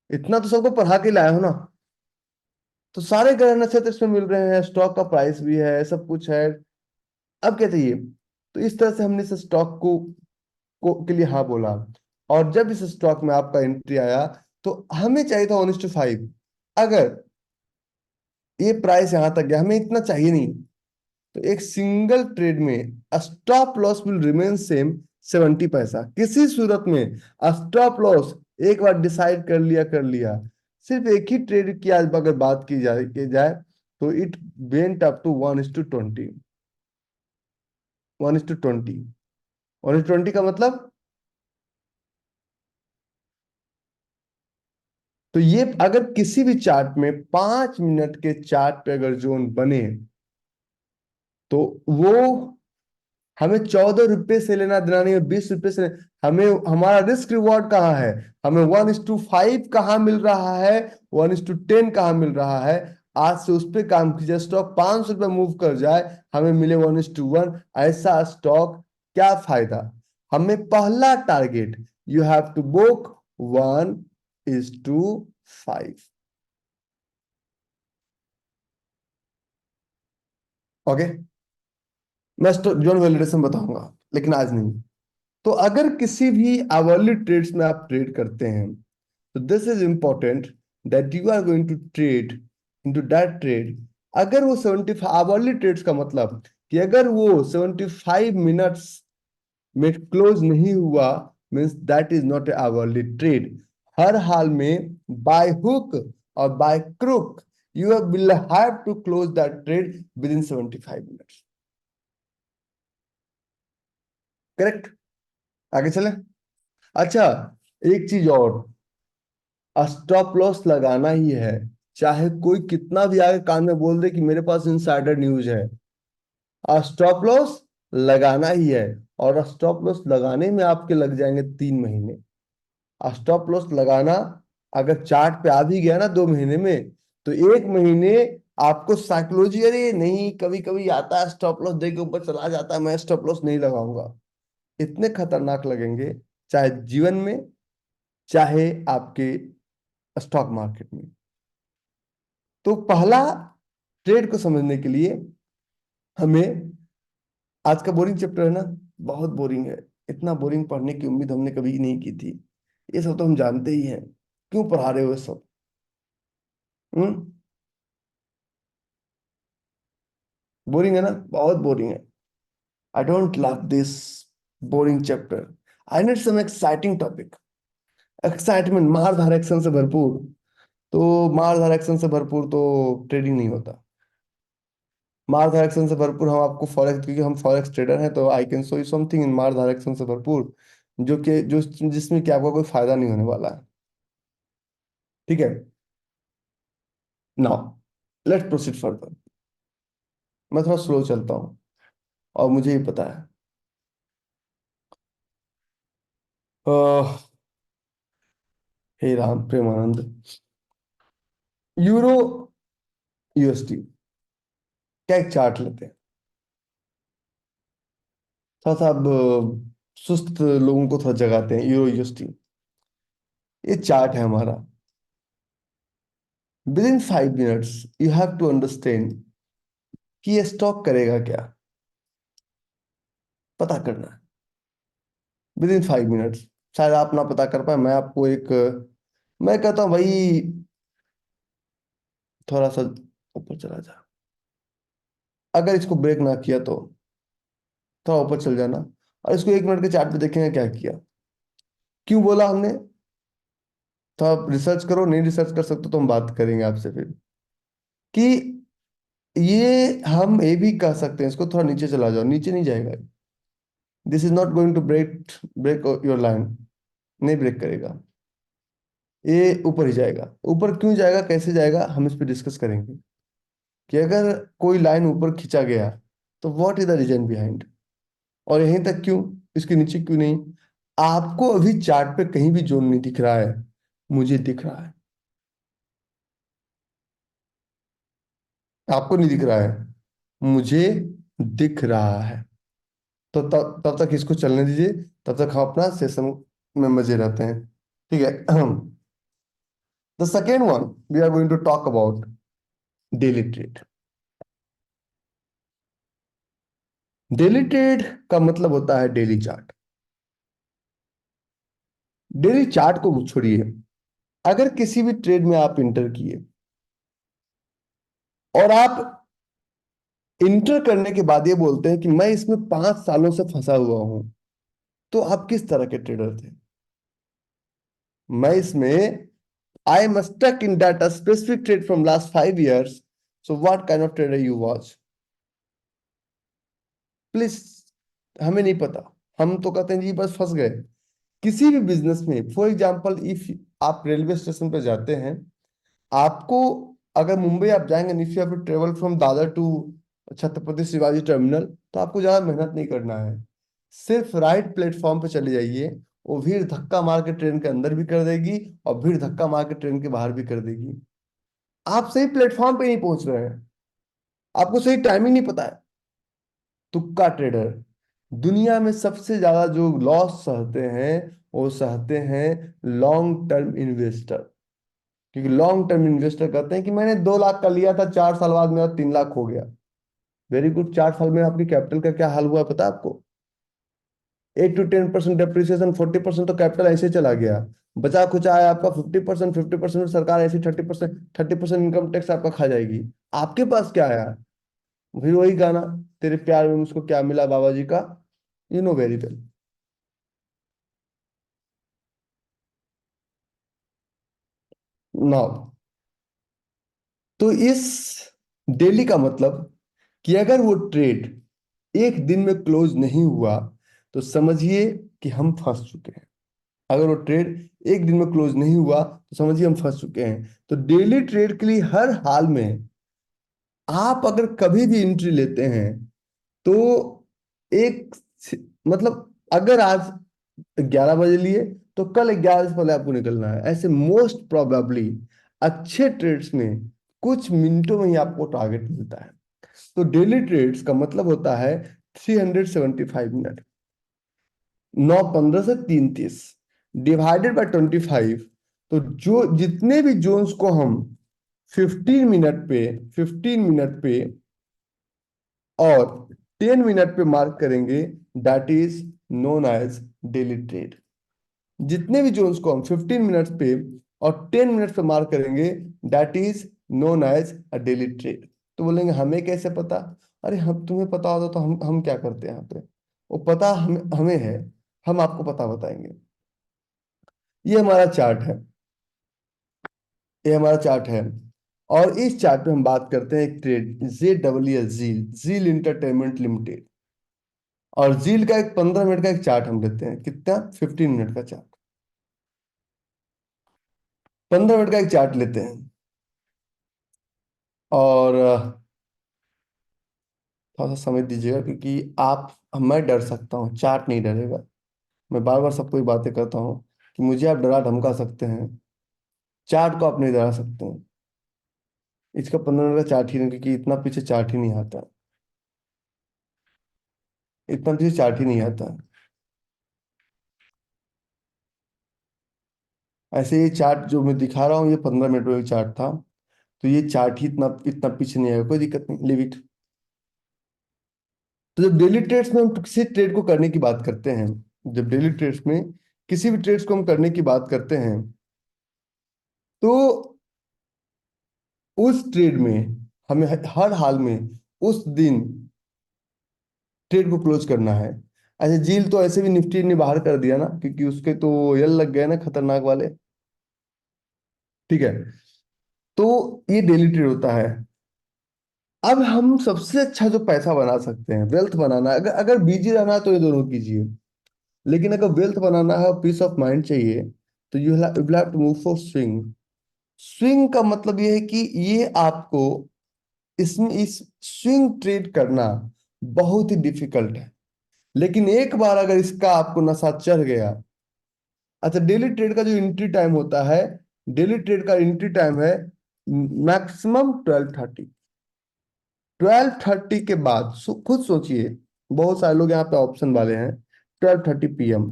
इतना तो सबको पढ़ा के लाया हो ना। तो सारे ग्रह नक्षत्र इसमें मिल रहे हैं, स्टॉक का प्राइस भी है, सब कुछ है, अब क्या चाहिए? तो इस तरह से हमने इस स्टॉक को के लिए हाँ बोला। और जब इस स्टॉक में आपका एंट्री आया तो हमें चाहिए था 1:5। अगर ये प्राइस यहां तक गया, हमें इतना चाहिए नहीं, तो एक सिंगल ट्रेड में stop loss will remain same 70 पैसा। किसी सूरत में स्टॉप लॉस एक बार डिसाइड कर लिया, सिर्फ एक ही ट्रेड की आज अगर बात की जाए तो इट वेंट अप टू 1:20। 1:20, 1:20 का मतलब, तो ये अगर किसी भी चार्ट में 5 मिनट के चार्ट पे अगर जोन बने तो वो हमें 14 रुपए से लेना देना नहीं है, 20 रुपए से। हमें हमारा रिस्क रिवॉर्ड कहाँ है? हमें 1:5 कहाँ मिल रहा है, 1:10 कहाँ मिल रहा है? आज से उस पर काम कीजिए, स्टॉक 500 रुपये मूव कर जाए, हमें मिले 1:1। ऐसा स्टॉक, क्या फायदा? हमें पहला target, you have to book 1:5। Okay, मैं जोन वैलिडेशन बताऊंगा, लेकिन आज नहीं। तो अगर किसी भी आवरली ट्रेड्स में आप ट्रेड करते हैं, तो this is important that you are going to trade into that trade. अगर वो 75 आवरली ट्रेड्स का मतलब कि अगर वो 75 मिनट्स में क्लोज नहीं हुआ, means that is not a hourly trade. हर हाल में बाय हुक और by crook you will have to close that trade within 75 minutes. Correct? आगे चले। अच्छा, एक चीज और, स्टॉप लॉस लगाना ही है, चाहे कोई कितना भी आगे कान में बोल दे कि मेरे पास इनसाइडर न्यूज है, स्टॉप लॉस लगाना ही है। और स्टॉप लॉस लगाने में आपके लग जाएंगे 3 महीने। स्टॉप लॉस लगाना अगर चार्ट पे आ भी गया ना 2 महीने में, तो 1 महीने आपको साइकोलॉजी, अरे नहीं कभी कभी आता है स्टॉप लॉस दे के ऊपर चला जाता है, मैं स्टॉप लॉस नहीं लगाऊंगा, इतने खतरनाक लगेंगे, चाहे जीवन में, चाहे आपके स्टॉक मार्केट में। तो पहला ट्रेड को समझने के लिए हमें, आज का बोरिंग चैप्टर है ना, बहुत बोरिंग है, इतना बोरिंग पढ़ने की उम्मीद हमने कभी नहीं की थी। ये सब तो हम जानते ही हैं, क्यों पढ़ा रहे हो ये सब? हम्म, बोरिंग है ना, बहुत बोरिंग है। I don't love this boring chapter, I need some exciting topic. Excitement, मारधार एक्शन से भरपूर। तो मारधार एक्शन से भरपूर तो ट्रेडिंग नहीं होता। मारधार एक्शन से भरपूर हम आपको फॉरेक्स, क्योंकि हम फॉरेक्स ट्रेडर हैं, तो I can show you something in मारधार एक्शन से भरपूर, जो जिसमें कि आपका कोई फायदा नहीं होने वाला है। ठीक है, नाउ लेट्स प्रोसीड फर्दर। मैं थोड़ा स्लो चलता हूँ, और मुझे ही पता है। अह, हे राम प्रेमानंद। यूरो यूएसटी क्या, एक चार्ट लेते हैं। थोड़ा सा अब सुस्त लोगों को थोड़ा जगाते हैं। यूरो यूएसटी, ये चार्ट है हमारा। Within 5 minutes you have to understand कि ये स्टॉक करेगा क्या, पता करना है। Within 5 minutes. शायद आप ना पता कर पाए, मैं आपको एक, मैं कहता हूँ भाई, थोड़ा सा ऊपर चला जा। अगर इसको ब्रेक ना किया तो थोड़ा ऊपर चल जाना, और इसको 1 मिनट के चार्ट पे देखेंगे क्या किया। क्यों बोला हमने, तो आप रिसर्च करो, नहीं रिसर्च कर सकते तो हम बात करेंगे आपसे फिर, कि ये हम ये भी कह सकते हैं, इसको थोड़ा नीचे चला जाओ, नीचे नहीं जाएगा। This is not going to break break your line, नहीं ब्रेक करेगा, ये ऊपर ही जाएगा। ऊपर क्यों जाएगा, कैसे जाएगा, हम इस पे डिस्कस करेंगे, कि अगर कोई लाइन ऊपर खींचा गया तो what is the reason behind, और यहीं तक क्यों, इसके नीचे क्यों नहीं। आपको अभी चार्ट पे कहीं भी जोन नहीं दिख रहा है, मुझे दिख रहा है। आपको नहीं दिख रहा है, मुझे दिख रहा है। तो तब तब तक इसको चलने दीजिए, तब तक हम अपना सेशन में मजे रहते हैं। ठीक है। The second one we are going to talk about daily trade. Daily trade का मतलब होता है डेली चार्ट। डेली चार्ट को छोड़िए, अगर किसी भी ट्रेड में आप इंटर किए, और आप इंटर करने के बाद ये बोलते हैं कि मैं इसमें 5 सालों से फंसा हुआ हूं, तो आप किस तरह के ट्रेडर थे। मैं इसमें, I am stuck in that specific trade from last 5 years, so what kind of trader you watch. Please, हमें नहीं पता, हम तो कहते हैं जी बस फंस गए। किसी भी बिजनेस में, फॉर एग्जाम्पल इफ आप रेलवे स्टेशन पे जाते हैं, आपको, अगर मुंबई आप जाएंगे, if you have to travel from Dadar to Chhatrapati Shivaji terminal, तो आपको ज्यादा मेहनत नहीं करना है। सिर्फ राइट प्लेटफॉर्म पे चले जाइए, वो भीड़ धक्का मार के ट्रेन के अंदर भी कर देगी, और भीड़ धक्का मार के ट्रेन के बाहर भी कर देगी। आप सही प्लेटफॉर्म पे नहीं पहुंच रहे हैं, आपको सही टाइमिंग नहीं पता है। तुक्का ट्रेडर, दुनिया में सबसे ज्यादा जो लॉस सहते हैं, वो सहते हैं लॉन्ग टर्म इन्वेस्टर। क्योंकि लॉन्ग टर्म इन्वेस्टर कहते हैं कि मैंने 2 लाख का लिया था, 4 साल बाद मेरा 3 लाख हो गया। वेरी गुड, 4 साल में आपकी कैपिटल का क्या हाल हुआ पता है आपको। 8 to 10% डेप्रिसिएशन, 40% तो कैपिटल ऐसे चला गया। बचा खुचा है आपका 50%, 50% सरकार ऐसी 30%, 30% इनकम टैक्स आपका खा जाएगी। आपके पास क्या आया, फिर वही गाना, तेरे प्यार में मुझको क्या मिला बाबा जी का, you know very well. Now, तो इस डेली का मतलब, कि अगर वो ट्रेड एक दिन में क्लोज नहीं हुआ, तो समझिए कि हम फंस चुके हैं। अगर वो ट्रेड एक दिन में क्लोज नहीं हुआ, तो समझिए हम फंस चुके हैं। तो डेली ट्रेड के लिए हर हाल में, आप अगर कभी भी एंट्री लेते हैं, तो एक, मतलब अगर आज 11 बजे लिए, तो कल 11 से पहले आपको निकलना है। ऐसे मोस्ट प्रोबेबली अच्छे ट्रेड्स में कुछ मिनटों में ही आपको टारगेट मिलता है। तो डेली ट्रेड्स का मतलब होता है 375 मिनट, 9 15 से 3 30 डिवाइडेड बाय 25। तो जो जितने भी जोन्स को हम 15 मिनट पे और 10 मिनट पे मार्क करेंगे, that is known as daily trade. जितने भी जोन्स को हम 15 मिनट्स पे और 10 मिनट्स पे मार्क करेंगे, that is known as a daily trade. तो बोलेंगे हमें कैसे पता, अरे हम तुम्हें पता होता तो हम क्या करते हैं यहाँ पे। वो पता हमें हमें है, हम आपको पता बताएंगे। ये हमारा चार्ट है, ये हमारा चार्ट है। और इस चार्ट पे हम बात करते हैं एक ट्रेड, JWL, जील, जील इंटरटेनमेंट लिमिटेड। और जील का एक 15 मिनट का एक चार्ट हम लेते हैं, कितना, 15 मिनट का चार्ट, 15 मिनट का एक चार्ट लेते हैं। और थोड़ा सा समय दीजिएगा, क्योंकि आप, मैं डर सकता हूँ, चार्ट नहीं डरेगा। मैं बार बार सबको ये बातें करता हूँ कि मुझे आप डरा धमका सकते हैं, चार्ट को आप नहीं डरा सकते हैं। इसका 15 मिनट का चार्ट ही नहीं, क्योंकि इतना पीछे चार्ट ही नहीं आता, इतना पीछे चार्ट ही नहीं आता। ऐसे ये चार्ट जो मैं दिखा रहा हूँ, ये 15 मिनट वाला चार्ट था। तो ये चार्ट ही इतना इतना पीछे नहीं आएगा, कोई दिक्कत नहीं, लिव इट। तो जब डेली ट्रेड्स में हम किसी ट्रेड को करने की बात करते हैं, जब डेली ट्रेड्स में किसी भी ट्रेड्स को हम करने की बात करते हैं, तो उस ट्रेड में हमें हर हाल में उस दिन ट्रेड को क्लोज करना है। अच्छा, जील तो ऐसे भी निफ्टी ने बाहर कर दिया ना, क्योंकि उसके तो यल लग गए ना खतरनाक वाले। ठीक है, तो ये डेली ट्रेड होता है। अब हम सबसे अच्छा जो पैसा बना सकते हैं, वेल्थ बनाना है, अगर अगर बिजी रहना है तो ये दोनों कीजिए। लेकिन अगर वेल्थ बनाना है और पीस ऑफ माइंड चाहिए, तो you will have to move for swing. Swing का मतलब ये है कि ये आपको, इसमें इस स्विंग ट्रेड करना बहुत ही डिफिकल्ट है। लेकिन एक बार अगर इसका आपको नशा चढ़ गया। अच्छा, डेली ट्रेड का जो एंट्री टाइम होता है, डेली ट्रेड का एंट्री टाइम है मैक्सिमम 12:30। 12:30 के बाद खुद सोचिए, बहुत सारे लोग यहाँ पे ऑप्शन वाले हैं, 12:30 PM।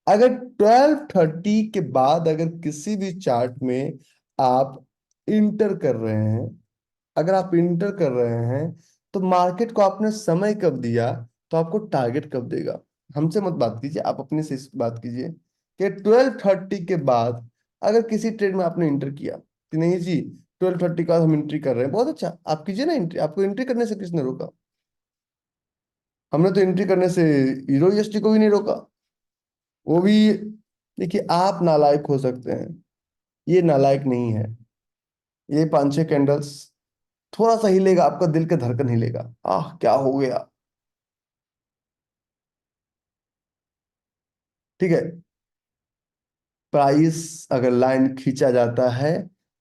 अगर 12:30 के बाद अगर किसी भी चार्ट में आप इंटर कर रहे हैं, अगर आप इंटर कर रहे हैं, तो मार्केट को आपने समय कब दिया, तो आपको टारगेट कब देगा। हमसे मत बात कीजिए, आप अपने से बात कीजिए कि 12:30 के बाद अगर किसी ट्रेड में आपने इंटर किया कि नहीं जी, 12:30 का हम एंट्री कर रहे हैं, बहुत अच्छा, आप कीजिए ना एंट्री। आपको एंट्री करने से किसने रोका? हमने तो एंट्री करने से हीरो EST को भी नहीं रोका। वो भी, देखिए आप नालायक हो सकते हैं, ये नालायक नहीं है। ये 5-6 कैंडल्स थोड़ा सा हिलेगा, आपका दिल का धड़कन हिलेगा, आह क्या हो गया। ठीक है, प्राइस अगर लाइन खींचा जाता है,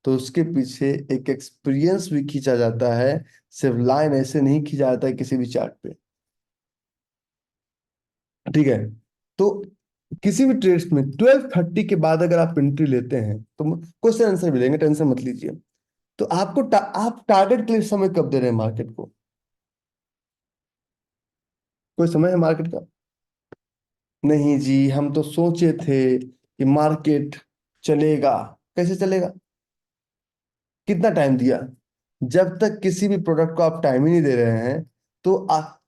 तो उसके पीछे एक एक्सपीरियंस भी खींचा जाता है। सिर्फ लाइन ऐसे नहीं खींचा जाता है किसी भी चार्ट पे। ठीक है, तो किसी भी ट्रेड्स में 12:30 के बाद अगर आप एंट्री लेते हैं, तो क्वेश्चन आंसर भी देंगे, टेंशन मत लीजिए। तो आपको आप टारगेट के लिए समय कब दे रहे हैं मार्केट को? कोई समय है मार्केट का? नहीं जी, हम तो सोचे थे कि मार्केट चलेगा। कैसे चलेगा? कितना टाइम दिया? जब तक किसी भी प्रोडक्ट को आप टाइम ही नहीं दे रहे हैं, तो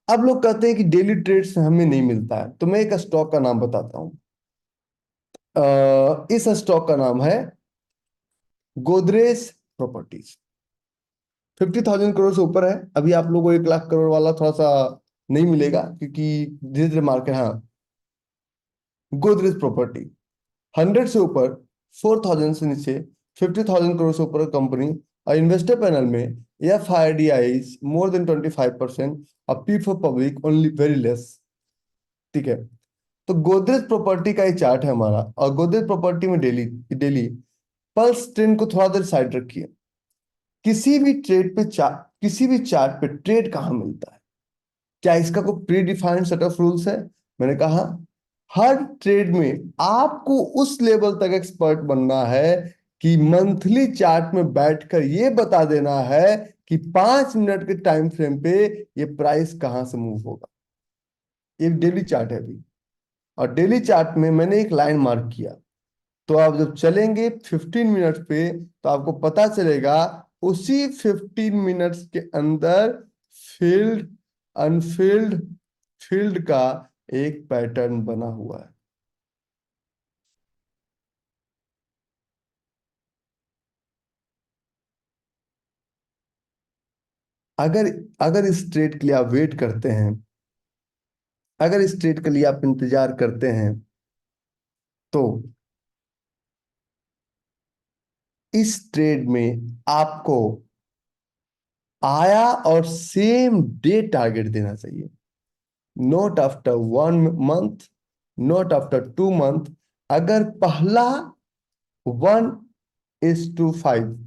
अब लोग कहते हैं कि डेली ट्रेड से हमें नहीं मिलता है। तो मैं एक स्टॉक का नाम बताता हूँ। इस स्टॉक का नाम है गोदरेज प्रॉपर्टीज। 50,000 करोड़ से ऊपर है। अभी आप लोगों को 1 लाख करोड़ वाला थोड़ा सा नहीं मिलेगा, क्योंकि धीरे धीरे मार्केट, हाँ। गोदरेज प्रॉपर्टी 100 से ऊपर, 4,000 से नीचे, 50,000 करोड़ से ऊपर कंपनी, और इन्वेस्टर पैनल में FIDI मोर देन 25%, और P for public only very less. ठीक है, तो गोदरेज प्रॉपर्टी का ये चार्ट है हमारा। और गोदरेज प्रॉपर्टी में डेली डेली पल्स ट्रेंड को थोड़ा देर साइड रखिए। किसी भी ट्रेड पे किसी भी चार्ट पे ट्रेड कहाँ मिलता है? क्या इसका कोई pre defined set of rules है? मैंने कहा, हर ट्रेड में आपको उस लेवल तक एक्सपर्ट बनना है कि मंथली चार्ट में बैठकर ये बता देना है कि 5 मिनट के टाइम फ्रेम पे ये प्राइस कहां से मूव होगा। ये डेली चार्ट है अभी। और डेली चार्ट में मैंने एक लाइन मार्क किया, तो आप जब चलेंगे 15 मिनट पे, तो आपको पता चलेगा उसी 15 मिनट्स के अंदर फील्ड अनफील्ड फील्ड का एक पैटर्न बना हुआ है। अगर अगर इस ट्रेड के लिए आप वेट करते हैं, अगर इस ट्रेड के लिए आप इंतजार करते हैं, तो इस ट्रेड में आपको आया और सेम डे टारगेट देना चाहिए। Not after 1 month, not after 2 month. अगर पहला 1:5,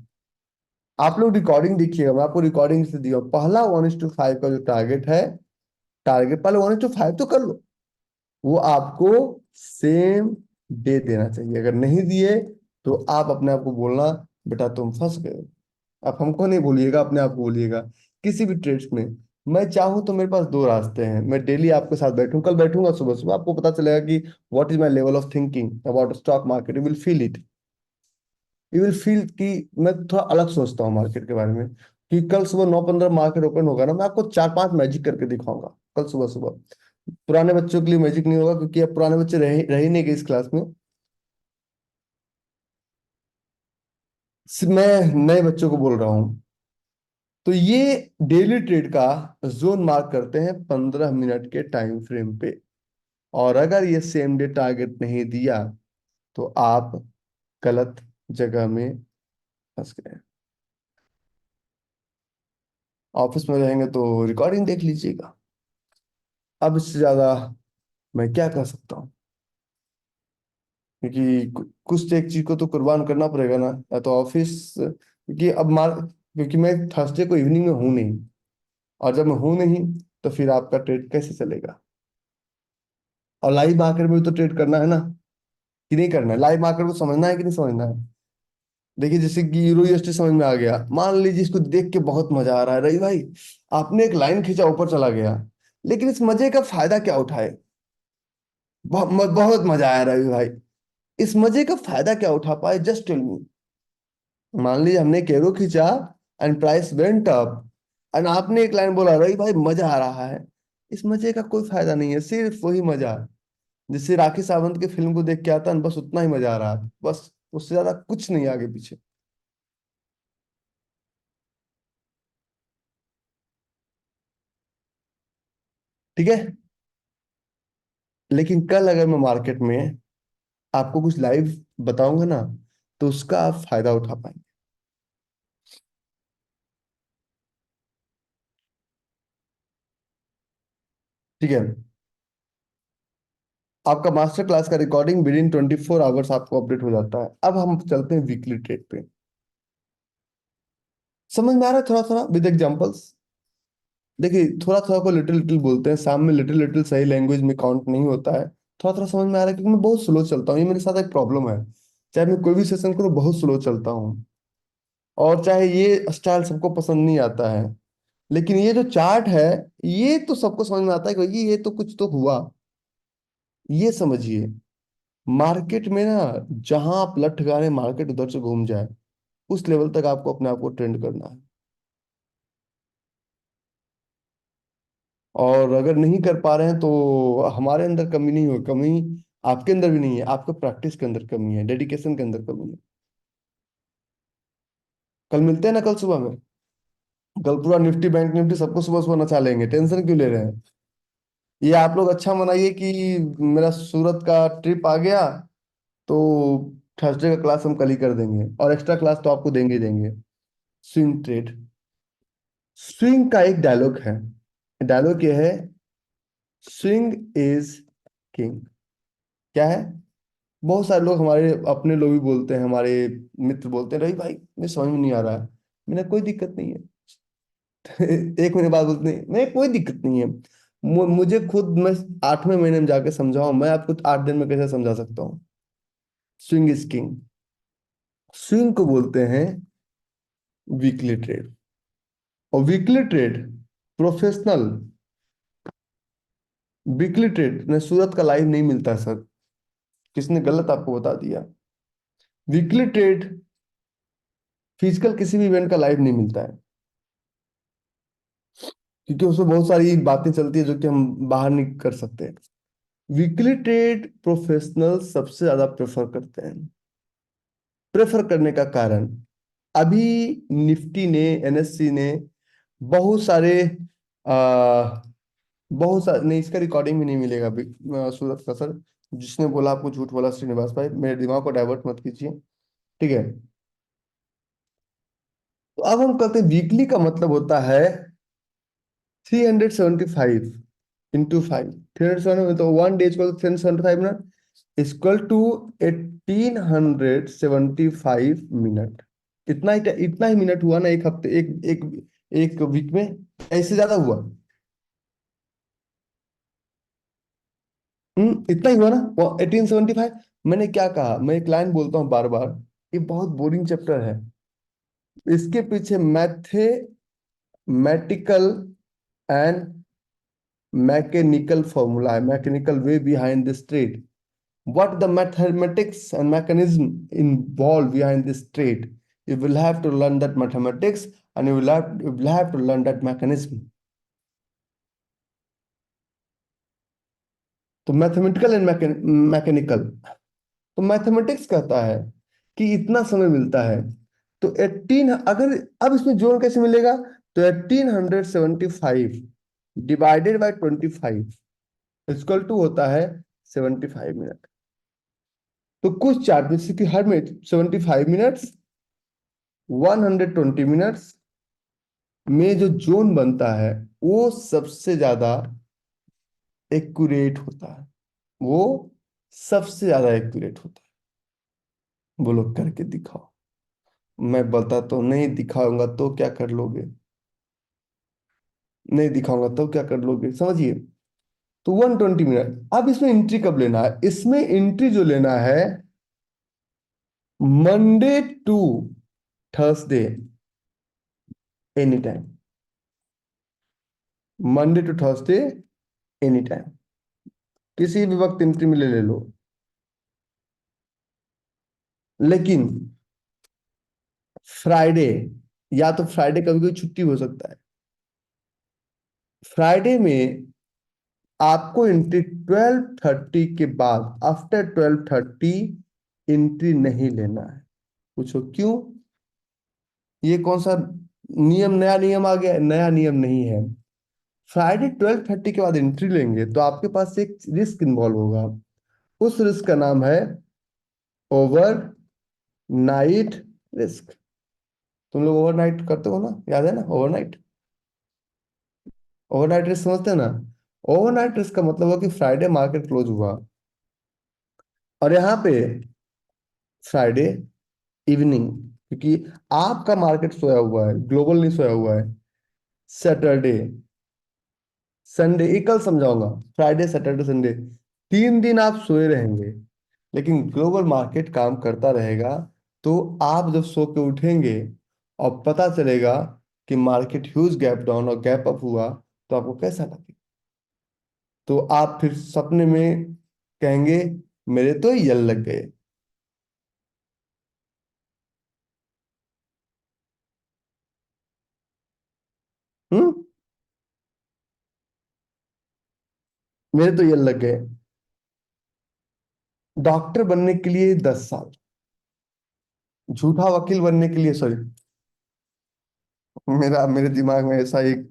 आप लोग रिकॉर्डिंग देखिएगा, मैं आपको रिकॉर्डिंग से दिया, पहला 1:5 का जो टारगेट है, टारगेट पहले 1:5 तो कर लो, वो आपको सेम डे देना चाहिए। अगर नहीं दिए तो आप अपने आप को बोलना, बेटा तुम फंस गए। आप हमको नहीं बोलिएगा, अपने आप को बोलिएगा। किसी भी ट्रेड्स में मैं चाहूँ तो मेरे पास दो रास्ते हैं। मैं डेली आपके साथ बैठूं, कल बैठूंगा सुबह सुबह, आपको पता चलेगा कि what is my level of thinking about stock market. You will feel it, you will feel कि मैं थोड़ा अलग सोचता हूँ मार्केट के बारे में। कि कल सुबह 9:15 मार्केट ओपन होगा ना, मैं आपको 4-5 मैजिक करके दिखाऊंगा कल सुबह सुबह। पुराने बच्चों के लिए मैजिक नहीं होगा, क्योंकि अब पुराने बच्चे रह ही नहीं गए इस क्लास में। मैं नए बच्चों को बोल रहा हूँ। तो ये डेली ट्रेड का जोन मार्क करते हैं 15 मिनट के टाइम फ्रेम पे। और अगर ये सेम डे टारगेट नहीं दिया तो आप गलत जगह में फंस गए। ऑफिस में रहेंगे तो रिकॉर्डिंग देख लीजिएगा। अब इससे ज्यादा मैं क्या कर सकता हूँ, क्योंकि कुछ तो एक चीज को तो कुर्बान करना पड़ेगा ना, या तो ऑफिस, क्योंकि अब मार क्योंकि मैं थर्सडे को इवनिंग में हूं नहीं। और जब मैं हूं नहीं तो फिर आपका ट्रेड कैसे चलेगा। और लाइव मार्केट में भी तो ट्रेड करना है ना, कि नहीं करना है। लाइव मार्केट को समझना है कि नहीं समझना है। देखिए जैसे कि यूरो यूएसटी समझ में आ गया, मान लीजिए इसको देख के बहुत मजा आ रहा है, रही भाई आपने एक लाइन खींचा ऊपर चला गया, लेकिन इस मजे का फायदा क्या उठाए। बहुत मजा आया रवि भाई, इस मजे का फायदा क्या उठा पाए, जस्ट टेल मी। मान लीजिए हमने एक एरो खींचा and price went up, and आपने एक लाइन बोला, रवि भाई मजा आ रहा है। इस मजे का कोई फायदा नहीं है, सिर्फ वही मजा जिससे राखी सावंत के फिल्म को देख के आता है, बस उतना ही मजा आ रहा है, बस उससे ज्यादा कुछ नहीं आगे पीछे। ठीक है। लेकिन कल अगर मैं मार्केट में आपको कुछ लाइव बताऊंगा ना, तो उसका आप फायदा उठा पाएंगे। ठीक है। आपका मास्टर क्लास का रिकॉर्डिंग विद इन 24 आवर्स आपको अपडेट हो जाता है। अब हम चलते हैं वीकली ट्रेड पे। समझ में आ रहा है थोड़ा थोड़ा विद एग्जांपल्स। देखिए थोड़ा थोड़ा को लिटिल लिटिल बोलते हैं, सामने लिटिल लिटिल सही लैंग्वेज में काउंट नहीं होता है। थोड़ा थोड़ा समझ में आ रहा है, क्योंकि मैं बहुत स्लो चलता हूँ, ये मेरे साथ एक प्रॉब्लम है। चाहे मैं कोई भी सेशन करूँ, बहुत स्लो चलता हूँ। और चाहे ये स्टाइल सबको पसंद नहीं आता है, लेकिन ये जो चार्ट है, ये तो सबको समझ में आता है कि भाई ये तो कुछ तो हुआ। ये समझिए, मार्केट में ना, जहां आप लठ गाने मार्केट उधर से घूम जाए, उस लेवल तक आपको अपने आप को ट्रेंड करना है। और अगर नहीं कर पा रहे हैं तो हमारे अंदर कमी नहीं हो, कमी आपके अंदर भी नहीं है, आपके प्रैक्टिस के अंदर कमी है, डेडिकेशन के अंदर कमी है। कल मिलते हैं ना, कल सुबह में। कल पूरा निफ्टी बैंक निफ्टी सबको सुबह सुबह नचा लेंगे, टेंशन क्यों ले रहे हैं। ये आप लोग अच्छा मनाइए कि मेरा सूरत का ट्रिप आ गया, तो थर्सडे का क्लास हम कल ही कर देंगे, और एक्स्ट्रा क्लास तो आपको देंगे ही देंगे। स्विंग ट्रेड, स्विंग का एक डायलॉग है। डायलॉग ये है, स्विंग इज किंग। क्या है। बहुत सारे लोग, हमारे अपने लोग भी बोलते हैं, हमारे मित्र बोलते हैं, रही भाई मुझे समझ में नहीं आ रहा है। मैंने कोई दिक्कत नहीं है। एक महीने बाद बोलते नहीं, मैं कोई दिक्कत नहीं है। मुझे खुद, मैं 8वें महीने में जाके समझाऊं, मैं आपको 8 दिन में कैसे समझा सकता हूँ। Swing is king. स्विंग को बोलते हैं वीकली ट्रेड। और weekly trade professional, weekly trade ने सूरत का लाइव नहीं मिलता है सर। किसने गलत आपको बता दिया। वीकली ट्रेड फिजिकल किसी भी इवेंट का लाइव नहीं मिलता है, क्योंकि उसमें बहुत सारी बातें चलती है जो कि हम बाहर नहीं कर सकते। वीकली ट्रेड प्रोफेशनल सबसे ज्यादा प्रेफर करते हैं। प्रेफर करने का कारण, अभी निफ्टी ने, एनएससी ने बहुत सारे आ, बहुत सारे नहीं, इसका रिकॉर्डिंग भी नहीं मिलेगा अभी। सूरत का सर, जिसने बोला आपको झूठ बोला, श्रीनिवास भाई, मेरे दिमाग को डाइवर्ट मत कीजिए। ठीक है। तो अब हम कहते हैं वीकली का मतलब होता है 375 इंटू 5। 375 तो 1 day equal 375 minute equal to 1875 minute. इतना ही मिनट हुआ ना एक हफ्ते, एक एक एक वीक में, ऐसे ज्यादा हुआ। इतना ही हुआ ना, वो 1875। मैंने क्या कहा, मैं एक लाइन बोलता हूँ बार बार, ये बहुत बोरिंग चैप्टर है। इसके पीछे मैथमेटिकल एंड मैकेनिकल फॉर्मूला है, mechanical way behind this trade. What the mathematics and mechanism involved behind this trade? You will have to learn that mathematics, and you will have to learn that mechanism. तो mathematical and mechanical. तो mathematics कहता है कि इतना समय मिलता है, तो 18 अगर, अब इसमें जोड़ कैसे मिलेगा? तो 1875 डिवाइडेड बाय 25 इक्वल टू होता है 75 मिनट। तो कुछ चार्जेस की हर में 75 मिनट्स, 120 मिनट्स में जो जोन बनता है वो सबसे ज्यादा एक्यूरेट होता है। वो सबसे ज्यादा एक्यूरेट होता है। बोलो करके दिखाओ। मैं बता तो नहीं, दिखाऊंगा तो क्या कर लोगे? नहीं दिखाऊंगा तो क्या कर लोगे, समझिए। तो 120 मिनट। अब इसमें एंट्री कब लेना है? इसमें एंट्री जो लेना है, Monday to Thursday, any time. Monday to Thursday, any time, किसी भी वक्त एंट्री में ले लो। लेकिन फ्राइडे, या तो फ्राइडे कभी कभी छुट्टी हो सकता है, फ्राइडे में आपको एंट्री 12:30 के बाद, आफ्टर 12:30 एंट्री नहीं लेना है। पूछो क्यों? ये कौन सा नियम, नया नियम आ गया है? नया नियम नहीं है। फ्राइडे 12:30 के बाद एंट्री लेंगे तो आपके पास एक रिस्क इन्वॉल्व होगा। उस रिस्क का नाम है ओवर नाइट रिस्क। तुम लोग ओवरनाइट करते हो ना, याद है ना ओवरनाइट? ओवरनाइट रिस्क समझते हैं ना? ओवरनाइट रिस्क का मतलब है कि फ्राइडे मार्केट क्लोज हुआ, और यहाँ पे फ्राइडे इवनिंग, क्योंकि आपका मार्केट सोया हुआ है, ग्लोबल नहीं सोया हुआ है। सैटरडे संडे, ये कल समझाऊंगा। फ्राइडे सैटरडे संडे 3 दिन आप सोए रहेंगे, लेकिन ग्लोबल मार्केट काम करता रहेगा। तो आप जब सो के उठेंगे और पता चलेगा कि मार्केट ह्यूज गैप डाउन और गैप अप हुआ, तो आपको कैसा लगेगा? तो आप फिर सपने में कहेंगे मेरे तो यल लग गए। हम्म। मेरे तो यल लग गए। डॉक्टर बनने के लिए 10 साल, झूठा वकील बनने के लिए, सॉरी, मेरे दिमाग में ऐसा एक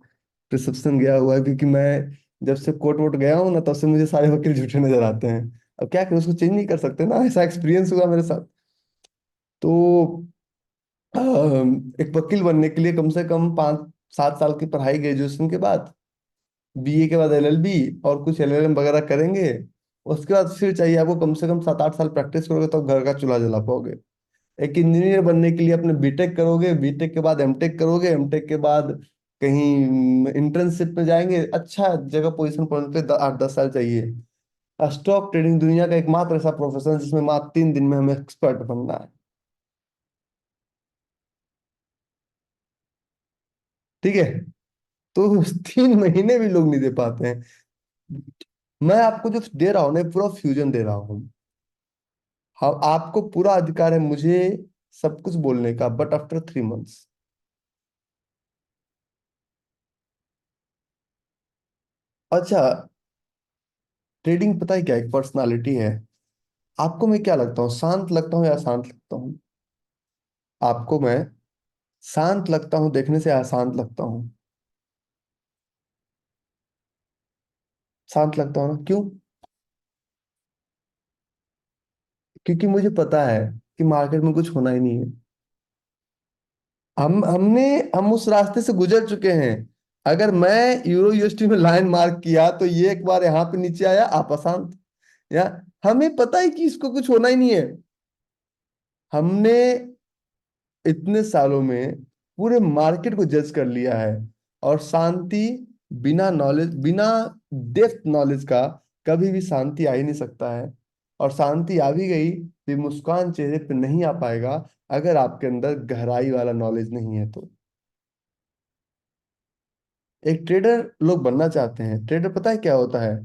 प्रिस्क्रिप्शन गया हुआ है, क्योंकि मैं जब से कोर्ट वोट गया हूँ ना, तब से मुझे सारे वकील झूठे नजर आते हैं। अब क्या करें, उसको चेंज नहीं कर सकते ना, ऐसा एक्सपीरियंस हुआ मेरे साथ। तो एक वकील बनने के लिए कम से कम 5-7 साल की पढ़ाई, ग्रेजुएशन के बाद, बीए के बाद एलएलबी, और कुछ एलएलएम वगैरह करेंगे। उसके बाद फिर चाहिए आपको कम से कम 7-8 साल प्रैक्टिस करोगे तो घर का चूल्हा जला पाओगे। एक इंजीनियर बनने के लिए अपने बीटेक करोगे, बीटेक के बाद एमटेक करोगे, एमटेक के बाद कहीं इंटर्नशिप में जाएंगे, अच्छा जगह पोजीशन पहुंचते 8-10 साल चाहिए। स्टॉक ट्रेडिंग दुनिया का एकमात्र ऐसा प्रोफेशन है जिसमें मात्र 3 दिन में हमें एक्सपर्ट बनना है। ठीक है। तो 3 महीने भी लोग नहीं दे पाते हैं। मैं आपको जो दे रहा हूँ ना, ये पूरा फ्यूजन दे रहा हूँ। हाँ, आपको पूरा अधिकार है मुझे सब कुछ बोलने का, बट आफ्टर 3 मंथ्स। अच्छा, ट्रेडिंग पता है क्या, एक पर्सनालिटी है। आपको मैं क्या लगता हूँ, शांत लगता हूँ या शांत लगता हूँ? आपको मैं शांत लगता हूँ देखने से, या शांत लगता हूँ? शांत लगता हूँ ना, क्यों? क्योंकि मुझे पता है कि मार्केट में कुछ होना ही नहीं है। हम उस रास्ते से गुजर चुके हैं। अगर मैं यूरो यूएसटी में लाइन मार्क किया तो ये एक बार यहाँ पे नीचे आया, आप अशांत। या हमें पता है कि इसको कुछ होना ही नहीं है। हमने इतने सालों में पूरे मार्केट को जज कर लिया है। और शांति, बिना नॉलेज, बिना डेप्थ नॉलेज का कभी भी शांति आ ही नहीं सकता है। और शांति आ भी गई तो ये मुस्कान चेहरे पे नहीं आ पाएगा, अगर आपके अंदर गहराई वाला नॉलेज नहीं है तो। एक ट्रेडर लोग बनना चाहते हैं। ट्रेडर पता है क्या होता है?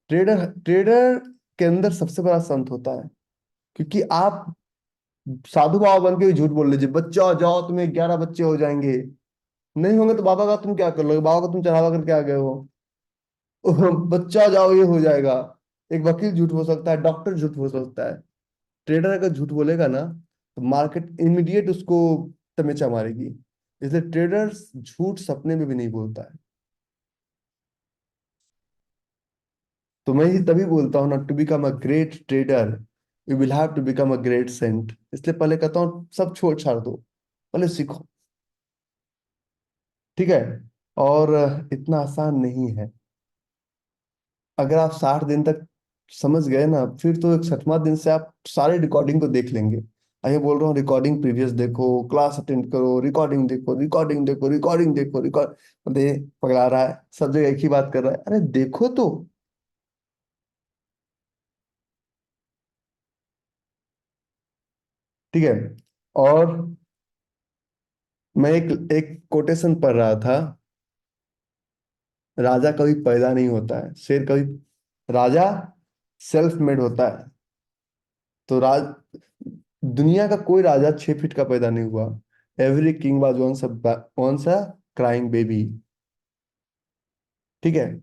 ट्रेडर ट्रेडर के अंदर सबसे बड़ा संत होता है। क्योंकि आप साधु बाबा बन के भी झूठ बोल लीजिए, बच्चा जाओ तुम्हें 11 बच्चे हो जाएंगे, नहीं होंगे तो बाबा का तुम क्या कर लोगे, बाबा का तुम चढ़ावा करके आ गए हो। बच्चा जाओ ये हो जाएगा। एक वकील झूठ हो सकता है, डॉक्टर झूठ हो सकता है। ट्रेडर अगर झूठ बोलेगा ना तो मार्केट इमीडिएट उसको तमेचा मारेगी। इसलिए ट्रेडर झूठ सपने में भी नहीं बोलता है। तो मैं ही तभी बोलता हूँ ना, to become a great trader you will have to become a great saint. इसलिए पहले कहता हूँ सब छोड़ छाड़ दो, पहले सीखो। ठीक है? और इतना आसान नहीं है। अगर आप 60 दिन तक समझ गए ना, फिर तो 61वां दिन से आप सारे रिकॉर्डिंग को देख लेंगे। मैं ये बोल रहा हूँ, रिकॉर्डिंग प्रीवियस देखो, क्लास अटेंड करो, रिकॉर्डिंग देखो, रिकॉर्डिंग देखो, रिकॉर्डिंग देखो, रिकॉर्ड दे। पगला रहा है, सब जगह एक ही बात कर रहा है, अरे देखो तो। ठीक है? और मैं एक एक कोटेशन पढ़ रहा था, राजा कभी पैदा नहीं होता है, शेर कभी, राजा सेल्फ मेड होता है। तो दुनिया का कोई राजा 6 फीट का पैदा नहीं हुआ। Every king was once a crying baby. ठीक है?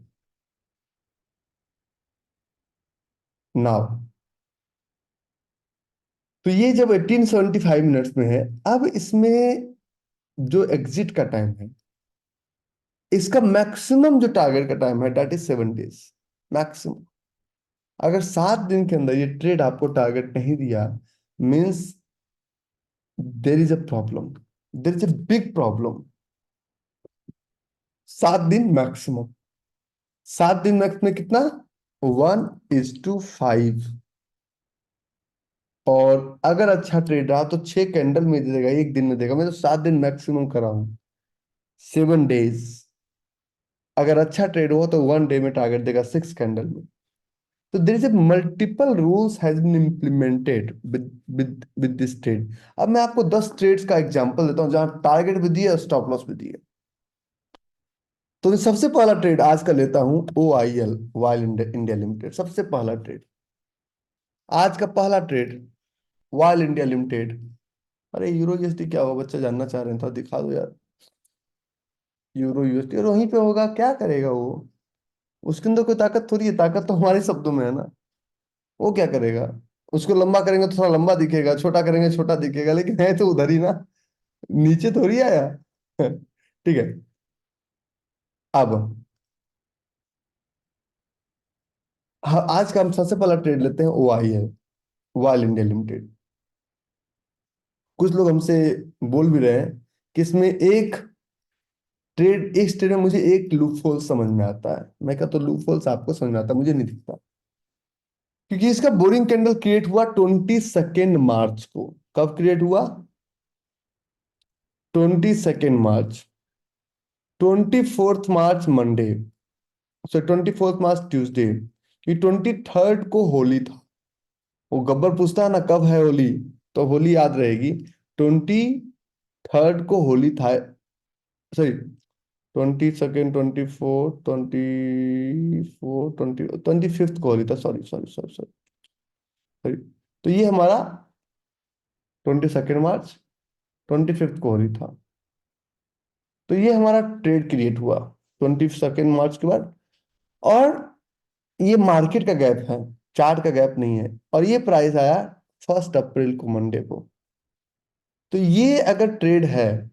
नाउ, तो ये जब 1875 मिनट्स में है, अब इसमें जो एग्जिट का टाइम है, इसका मैक्सिमम जो टारगेट का टाइम है दैट इज 7 डेज मैक्सिमम। अगर 7 दिन के अंदर ये ट्रेड आपको टारगेट नहीं दिया, means there is a problem, there is a big problem. 7 दिन मैक्सिमम। 7 दिन मैक्स में कितना? 1:5। और अगर अच्छा ट्रेड रहा तो 6 कैंडल में दे देगा, एक दिन में देगा। मैं तो 7 दिन मैक्सिमम कर रहा हूँ, 7 डेज। अगर अच्छा ट्रेड हुआ तो 1 डे में टारगेट देगा, 6 कैंडल में। तो there is a multiple rules has been implemented with this trade. अब मैं आपको 10 ट्रेड्स का एग्जांपल देता हूँ जहां टारगेट भी दिया, स्टॉप लॉस भी दिया। तो मैं सबसे पहला ट्रेड आज का लेता हूं, OIL, वाइल इंडिया लिमिटेड। सबसे पहला ट्रेड, आज का पहला ट्रेड, वाइल इंडिया लिमिटेड। अरे यूरो यूएसडी क्या होगा, बच्चा जानना चाह रहे हैं, था दिखा दो यार। यूरो यूएसडी, और वहीं पे होगा, क्या करेगा वो? उसके अंदर कोई ताकत थोड़ी है, ताकत तो हमारे शब्दों में है ना। वो क्या करेगा? उसको लंबा करेंगे तो थोड़ा लंबा दिखेगा, छोटा करेंगे छोटा दिखेगा, लेकिन है तो उधर ही ना, नीचे थोड़ी आया। ठीक है? अब आज का हम सबसे पहला ट्रेड लेते हैं, OIL, वाइल इंडिया लिमिटेड। कुछ लोग हमसे बोल भी रहे हैं कि इसमें इस ट्रेड में मुझे एक लूप होल समझ में आता है। मैं कहता तो लूप होल्स आपको समझ में आता है, मुझे नहीं दिखता। क्योंकि इसका बोरिंग कैंडल क्रिएट हुआ 22 मार्च को। कब क्रिएट हुआ? 22 मार्च। 24 मार्च मंडे, सो 24 मार्च ट्यूसडे। कि 23 को होली था। वो गब्बर पूछता है ना कब है होली, तो होली याद रहेगी। 23 को होली था, सॉरी, 22, 24, 25th को होली था, sorry sorry sorry sorry sorry. तो ये हमारा 22 मार्च, 25th को होली था। तो ये हमारा ट्रेड क्रिएट हुआ 22 मार्च के बाद। और ये मार्केट का गैप है, चार्ट का गैप नहीं है। और ये प्राइस आया 1 अप्रैल को, मंडे को। तो ये अगर ट्रेड है,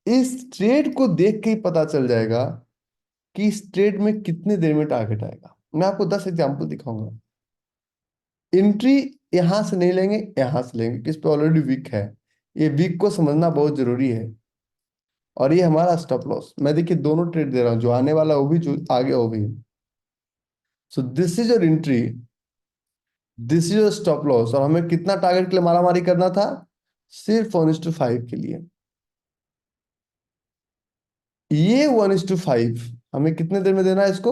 इस ट्रेड को देख के ही पता चल जाएगा कि इस ट्रेड में कितनी देर में टारगेट आएगा। मैं आपको 10 एग्जाम्पल दिखाऊंगा। एंट्री यहां से नहीं लेंगे, यहां से लेंगे, किस पे ऑलरेडी वीक है। ये वीक को समझना बहुत जरूरी है। और ये हमारा स्टॉप लॉस, मैं देखिए दोनों ट्रेड दे रहा हूँ, जो आने वाला वो भी, जो आगे वो भी। So this is your entry, this is your stop loss. और हमें कितना टारगेट के लिए मारामारी करना था? सिर्फ 1:5 के लिए। ये 1:5 हमें कितने देर में देना है इसको?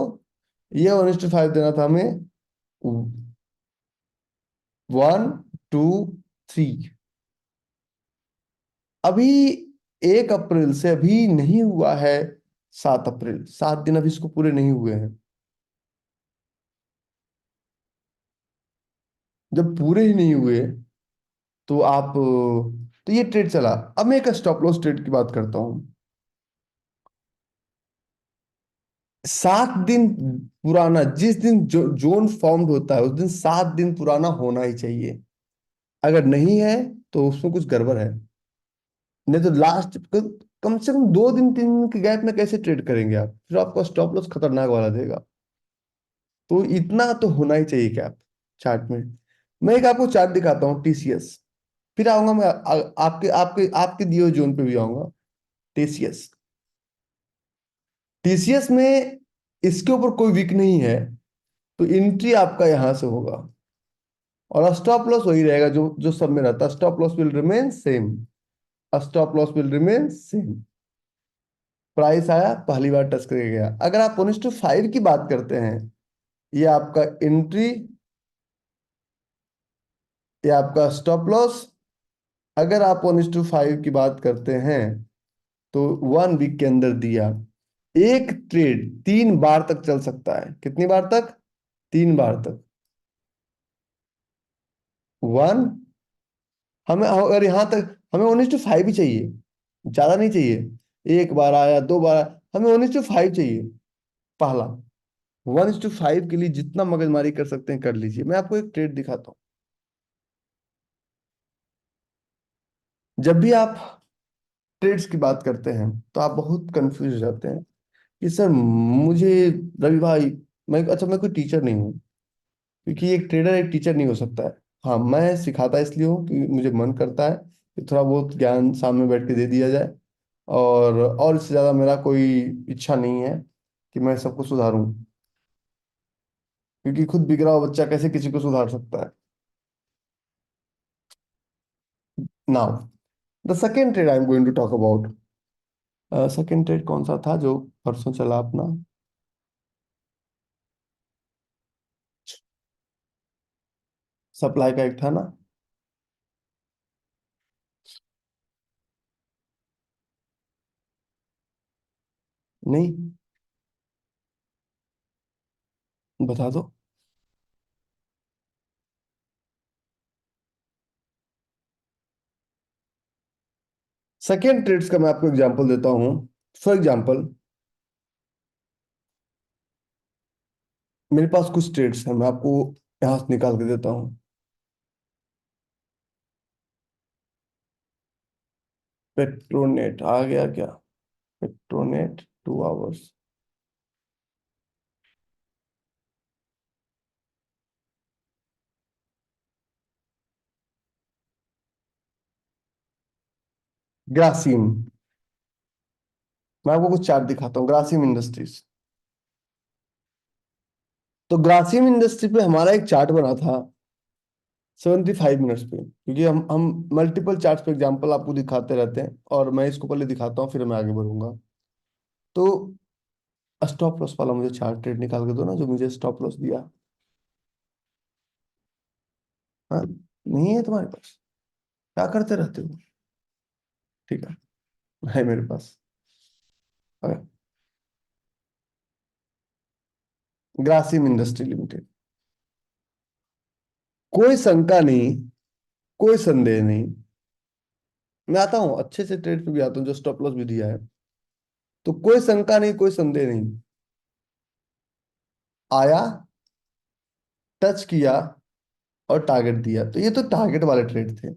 ये 1:5 देना था हमें। 1, 2, 3। अभी 1 अप्रैल से अभी नहीं हुआ है 7 अप्रैल, 7 दिन अभी इसको पूरे नहीं हुए हैं। जब पूरे ही नहीं हुए तो आप, तो ये ट्रेड चला। अब मैं एक स्टॉप लॉस ट्रेड की बात करता हूँ। 7 दिन पुराना, जिस दिन जोन फॉर्म्ड होता है उस दिन 7 दिन पुराना होना ही चाहिए। अगर नहीं है तो उसमें कुछ गड़बड़ है। नहीं तो लास्ट कम से कम 2 दिन 3 दिन के गैप में कैसे ट्रेड करेंगे आप? फिर आपका स्टॉप लॉस खतरनाक वाला देगा। तो इतना तो होना ही चाहिए गैप चार्ट में। मैं एक आपको चार्ट दिखाता हूँ टीसीएस। फिर आऊंगा मैं आपके आपके आपके दिए हुए जोन पे भी आऊंगा। टीसीएस, टीसीएस में इसके ऊपर कोई वीक नहीं है, तो एंट्री आपका यहां से होगा। और स्टॉप लॉस वही रहेगा जो जो सब में रहता है। Stop loss will remain same. Stop loss will remain same. Price आया, पहली बार टच करके गया। अगर आप 1:5 की बात करते हैं, ये आपका एंट्री, ये आपका स्टॉप लॉस। अगर आप 1:5 की बात करते हैं तो 1 वीक के अंदर दिया। एक ट्रेड 3 बार तक चल सकता है। कितनी बार तक? 3 बार तक। 1, हमें अगर यहां तक हमें 1:5 ही चाहिए, ज्यादा नहीं चाहिए। एक बार आया, 2 बार आया, हमें 1:5 चाहिए। पहला 1:5 के लिए जितना मगजमारी कर सकते हैं कर लीजिए। मैं आपको एक ट्रेड दिखाता हूँ। जब भी आप ट्रेड्स की बात करते हैं तो आप बहुत कंफ्यूज हो जाते हैं कि सर मुझे, रवि भाई, मैं कोई टीचर नहीं हूँ। क्योंकि एक ट्रेडर एक टीचर नहीं हो सकता है। हाँ, मैं सिखाता इसलिए हूँ कि मुझे मन करता है कि थोड़ा बहुत ज्ञान सामने बैठ के दे दिया जाए। और इससे ज़्यादा मेरा कोई इच्छा नहीं है कि मैं सबको सुधारूं। क्योंकि खुद बिगड़ा हुआ बच्चा कैसे किसी को सुधार सकता है? Now the second trade I am going to talk about. Second trade कौन सा था जो परसों चला अपना? सप्लाई का एक था ना? नहीं, बता दो। सेकेंड ट्रेड्स का मैं आपको एग्जांपल देता हूँ। फॉर एग्जांपल, मेरे पास कुछ ट्रेड्स हैं, मैं आपको यहाँ से निकाल के देता हूँ। पेट्रोनेट आ गया क्या? Petronet 2 hours. ग्रासिम, मैं आपको कुछ चार्ट दिखाता हूँ। ग्रासिम इंडस्ट्रीज। तो ग्रासिम इंडस्ट्री पे हमारा एक चार्ट बना था 75 मिनट्स पे। क्योंकि हम मल्टीपल चार्ट्स पे एग्जांपल आपको दिखाते रहते हैं, और मैं इसको पहले दिखाता हूँ फिर मैं आगे बढ़ूंगा। तो स्टॉप लॉस वाला मुझे चार्ट ट्रेड निकाल के दो ना, जो मुझे स्टॉप लॉस दिया। हाँ, नहीं है तुम्हारे पास? क्या करते रहते हो? ठीक है मेरे पास। Grasim industry limited. कोई शंका नहीं, कोई संदेह नहीं। मैं आता हूँ अच्छे से ट्रेड पे भी आता हूँ, जो स्टॉप लॉस भी दिया है। तो कोई शंका नहीं, कोई संदेह नहीं। आया, टच किया, और टारगेट दिया। तो ये तो टारगेट वाले ट्रेड थे।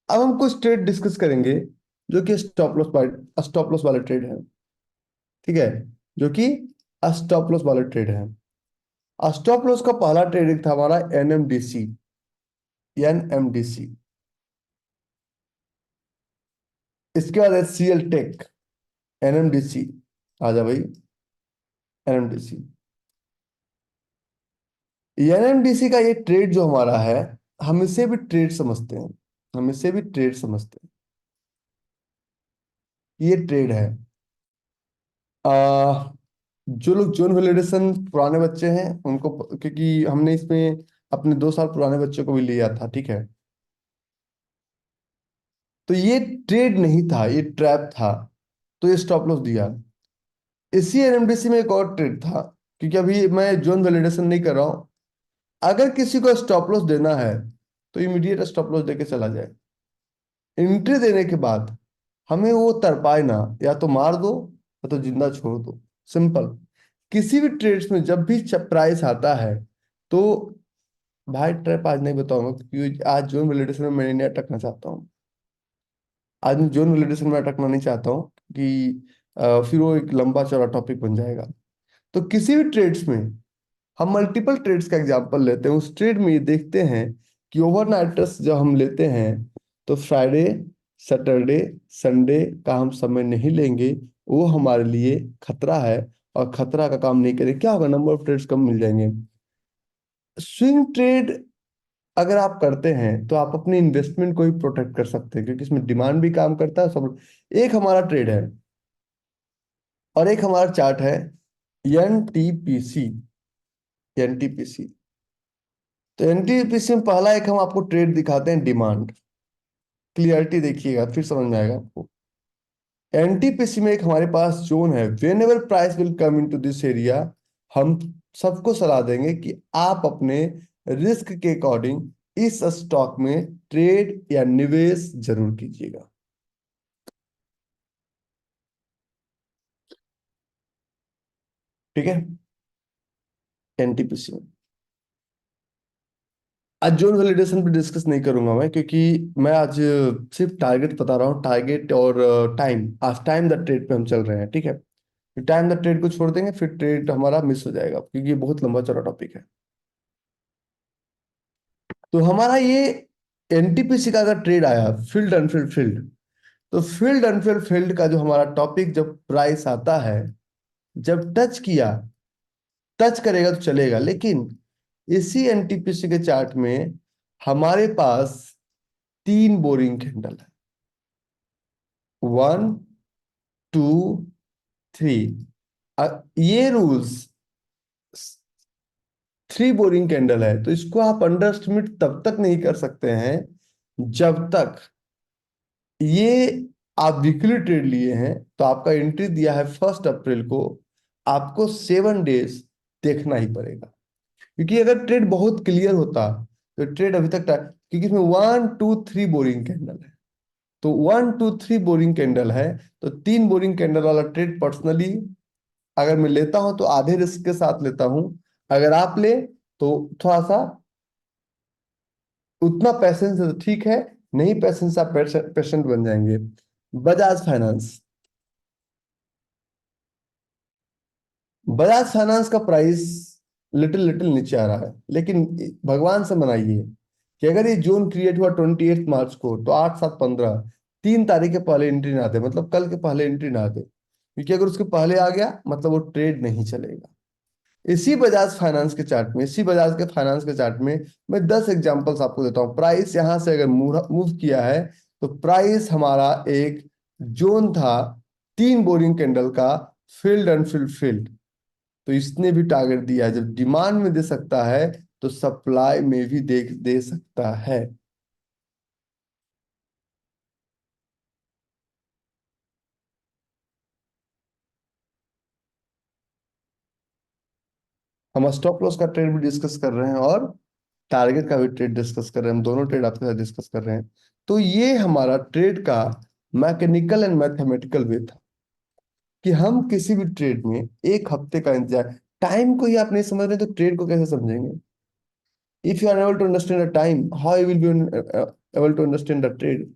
अब हम कुछ ट्रेड डिस्कस करेंगे जो कि स्टॉप लॉस वाले ट्रेड हैं। ठीक है? जो कि स्टॉप लॉस वाला ट्रेड है। स्टॉप लॉस का पहला ट्रेडिंग था हमारा एनएमडीसी। एनएमडीसी, इसके बाद एचसीएल टेक। एनएमडीसी, आजा भाई, एनएमडीसी। एनएमडीसी का ये ट्रेड जो हमारा है, हम इसे भी ट्रेड समझते हैं, हम इसे भी ट्रेड समझते हैं। ये ट्रेड है। आ, जो लोग जॉन वैलिडेशन पुराने बच्चे हैं उनको, क्योंकि हमने इसमें अपने 2 साल पुराने बच्चों को भी लिया था, ठीक है। तो ये ट्रेड नहीं था, ये ट्रैप था, तो ये स्टॉप लॉस दिया। इसी एनएमडीसी में एक और ट्रेड था, क्योंकि अभी मैं जोन वैलिडेशन नहीं कर रहा हूं। अगर किसी को स्टॉप लॉस देना है तो इमीडिएट स्टॉप लॉस देके चला जाए। एंट्री देने के बाद हमें वो तरपाए ना, या तो मार दो या तो जिंदा छोड़ दो, सिंपल। किसी भी ट्रेड्स में जब भी प्राइस आता है तो भाई, ट्रैप आज नहीं बताऊंगा क्योंकि आज जोन वैलिडेशन में मैं नहीं अटकना चाहता हूँ। आज मैं जोन वैलिडेशन में अटकना नहीं चाहता हूँ कि फिर वो एक लंबा चौड़ा टॉपिक बन जाएगा। तो किसी भी ट्रेड्स में हम मल्टीपल ट्रेड्स का एग्जांपल लेते हैं, उस ट्रेड में ये देखते हैं कि ओवरनाइटर्स जब हम लेते हैं तो फ्राइडे, सैटरडे, संडे का हम समय नहीं लेंगे। वो हमारे लिए खतरा है, और खतरा का काम नहीं करें, क्या होगा, नंबर ऑफ ट्रेड्स कम मिल जाएंगे। स्विंग ट्रेड अगर आप करते हैं तो आप अपनी इन्वेस्टमेंट को ही प्रोटेक्ट कर सकते हैं, क्योंकि इसमें डिमांड भी काम करता है सब। एक हमारा ट्रेड है और एक हमारा चार्ट है एनटीपीसी। एनटीपीसी, तो एनटीपीसी में पहला एक हम आपको ट्रेड दिखाते हैं, डिमांड। क्लियरिटी देखिएगा फिर समझ में आएगा आपको। एनटीपीसी में एक हमारे पास जोन है, when ever price will come into this area, हम सबको सलाह देंगे कि आप अपने रिस्क के अकॉर्डिंग इस स्टॉक में ट्रेड या निवेश जरूर कीजिएगा। ठीक है, एनटीपीसी में आज जोन वैलिडेशन पे डिस्कस नहीं करूंगा मैं, क्योंकि मैं आज सिर्फ टारगेट बता रहा हूँ, टारगेट और टाइम। आज टाइम द ट्रेड पे हम चल रहे हैं, ठीक है। टाइम द ट्रेड को छोड़ देंगे, फिर ट्रेड हमारा मिस हो जाएगा, क्योंकि ये बहुत लंबा चौड़ा टॉपिक है। तो हमारा ये एनटीपीसी का अगर ट्रेड आया, फील्ड अनफील्ड फील्ड, तो फील्ड अनफील्ड फील्ड का जो हमारा टॉपिक, जब प्राइस आता है, जब टच किया, टच करेगा तो चलेगा, लेकिन इसी एनटीपीसी के चार्ट में हमारे पास 3 बोरिंग कैंडल है। 1, 2, 3। ये रूल्स 3 बोरिंग कैंडल है, तो इसको आप अंडर एस्टिमेट तब तक नहीं कर सकते हैं जब तक ये आप वीकली ट्रेड लिए हैं। तो आपका एंट्री दिया है 1 अप्रैल को, आपको 7 डेज देखना ही पड़ेगा। क्योंकि अगर ट्रेड बहुत क्लियर होता तो ट्रेड अभी तक क्योंकि इसमें 1, 2, 3 बोरिंग कैंडल है। तो 1, 2, 3 बोरिंग कैंडल है, तो 3 बोरिंग कैंडल वाला ट्रेड पर्सनली अगर मैं लेता हूं तो आधे रिस्क के साथ लेता हूं। अगर आप ले तो थोड़ा सा, उतना पैसेंस है तो ठीक है, नहीं पैसेंस आप पेशेंट बन जाएंगे। बजाज फाइनेंस, बजाज फाइनेंस का प्राइस लिटिल लिटिल नीचे आ रहा है, लेकिन भगवान से मनाइए कि अगर ये जोन क्रिएट हुआ 28 मार्च को, तो 8, 7, 15, 3 तारीख के पहले एंट्री ना दे, मतलब कल के पहले एंट्री ना दे, क्योंकि अगर उसके पहले आ गया मतलब वो ट्रेड नहीं चलेगा। इसी बजाज फाइनेंस के चार्ट में, इसी बजाज के फाइनेंस के चार्ट में मैं 10 एग्जांपल्स आपको देता हूँ। प्राइस यहां से अगर मूव किया है, तो प्राइस हमारा एक जोन था 3 बोरिंग कैंडल का, फील्ड अनफिल्ड फील्ड। तो इसने भी टारगेट दिया है, जब डिमांड में दे सकता है तो सप्लाई में भी दे सकता है। हम स्टॉप लॉस का ट्रेड भी डिस्कस कर रहे हैं और टारगेट का भी ट्रेड डिस्कस कर रहे हैं, हम दोनों ट्रेड आपके साथ डिस्कस कर रहे हैं। तो ये हमारा ट्रेड का मैकेनिकल एंड मैथमेटिकल वे था, कि हम किसी भी ट्रेड में 1 हफ्ते का इंतजार, टाइम को ही आप नहीं समझ रहे तो ट्रेड को कैसे समझेंगे। If you are able to understand the time, how you will be able to understand the trade.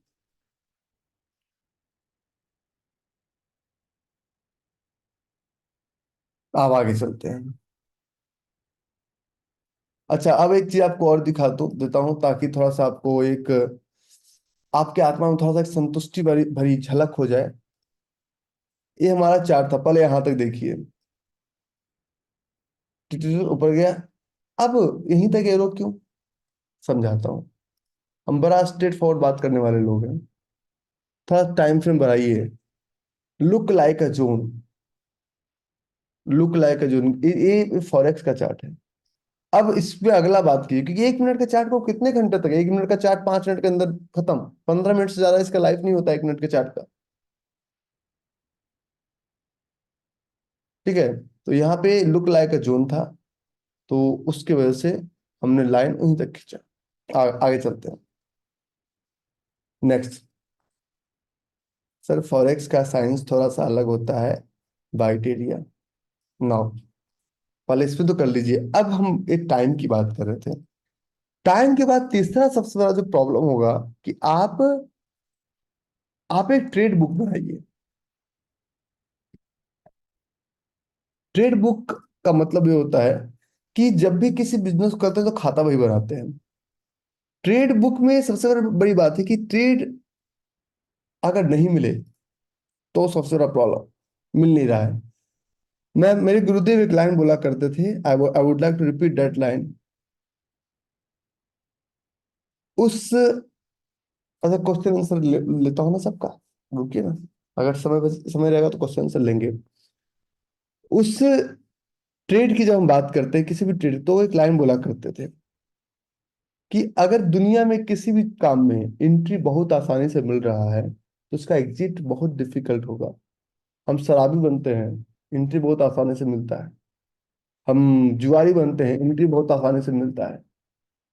आप आगे चलते हैं। अच्छा, अब एक चीज आपको और दिखा दो देता हूँ, ताकि थोड़ा सा आपको एक, आपके आत्मा में थोड़ा सा एक संतुष्टि भरी भरी झलक हो जाए। ये हमारा चार्ट था, पहले यहाँ तक देखिए। ऊपर गया। अब यहीं तक एरो क्यों, समझाता हूँ। हम बड़ा स्ट्रेट फॉरवर्ड बात करने वाले लोग हैं। थोड़ा टाइम फ्रेम बढ़ाइए। Look like a zone. Look like a zone, ये फॉरेक्स का चार्ट है। अब इस पे अगला बात कीजिए, क्योंकि 1 मिनट का चार्ट को कितने घंटे तक, 1 मिनट का चार्ट 5 मिनट के अंदर खत्म। 15 मिनट से ज्यादा इसका लाइफ नहीं होता 1 मिनट के चार्ट का। ठीक है। तो यहाँ पे लुक लाइक अ जोन था, तो उसकी वजह से हमने लाइन वहीं तक खींचा। आगे चलते हैं। नेक्स्ट। सर फॉरेक्स का साइंस थोड़ा सा अलग होता है। Bite area. नाउ, पहले इस पे तो कर लीजिए। अब हम एक टाइम की बात कर रहे थे। टाइम के बाद तीसरा सबसे बड़ा जो प्रॉब्लम होगा, कि आप एक ट्रेड बुक बनाइए। ट्रेड बुक का मतलब ये होता है कि जब भी किसी बिजनेस को करते हैं तो खाता वही बनाते हैं। ट्रेड बुक में सबसे बड़ी बात है कि ट्रेड अगर नहीं मिले तो सबसे बड़ा प्रॉब्लम, मिल नहीं रहा है। मैं, मेरे गुरुदेव एक लाइन बोला करते थे, I would like to repeat that line. उस, अच्छा क्वेश्चन आंसर लेता हूँ ना सबका, रुकिए ना। अगर समय रहेगा तो क्वेश्चन आंसर लेंगे। उस ट्रेड की जब हम बात करते हैं, किसी भी ट्रेड, तो वो एक लाइन बोला करते थे कि अगर दुनिया में किसी भी काम में एंट्री बहुत आसानी से मिल रहा है तो उसका एग्जिट बहुत डिफिकल्ट होगा। हम शराबी बनते हैं, एंट्री बहुत आसानी से मिलता है। हम जुआरी बनते हैं, एंट्री बहुत आसानी से मिलता है।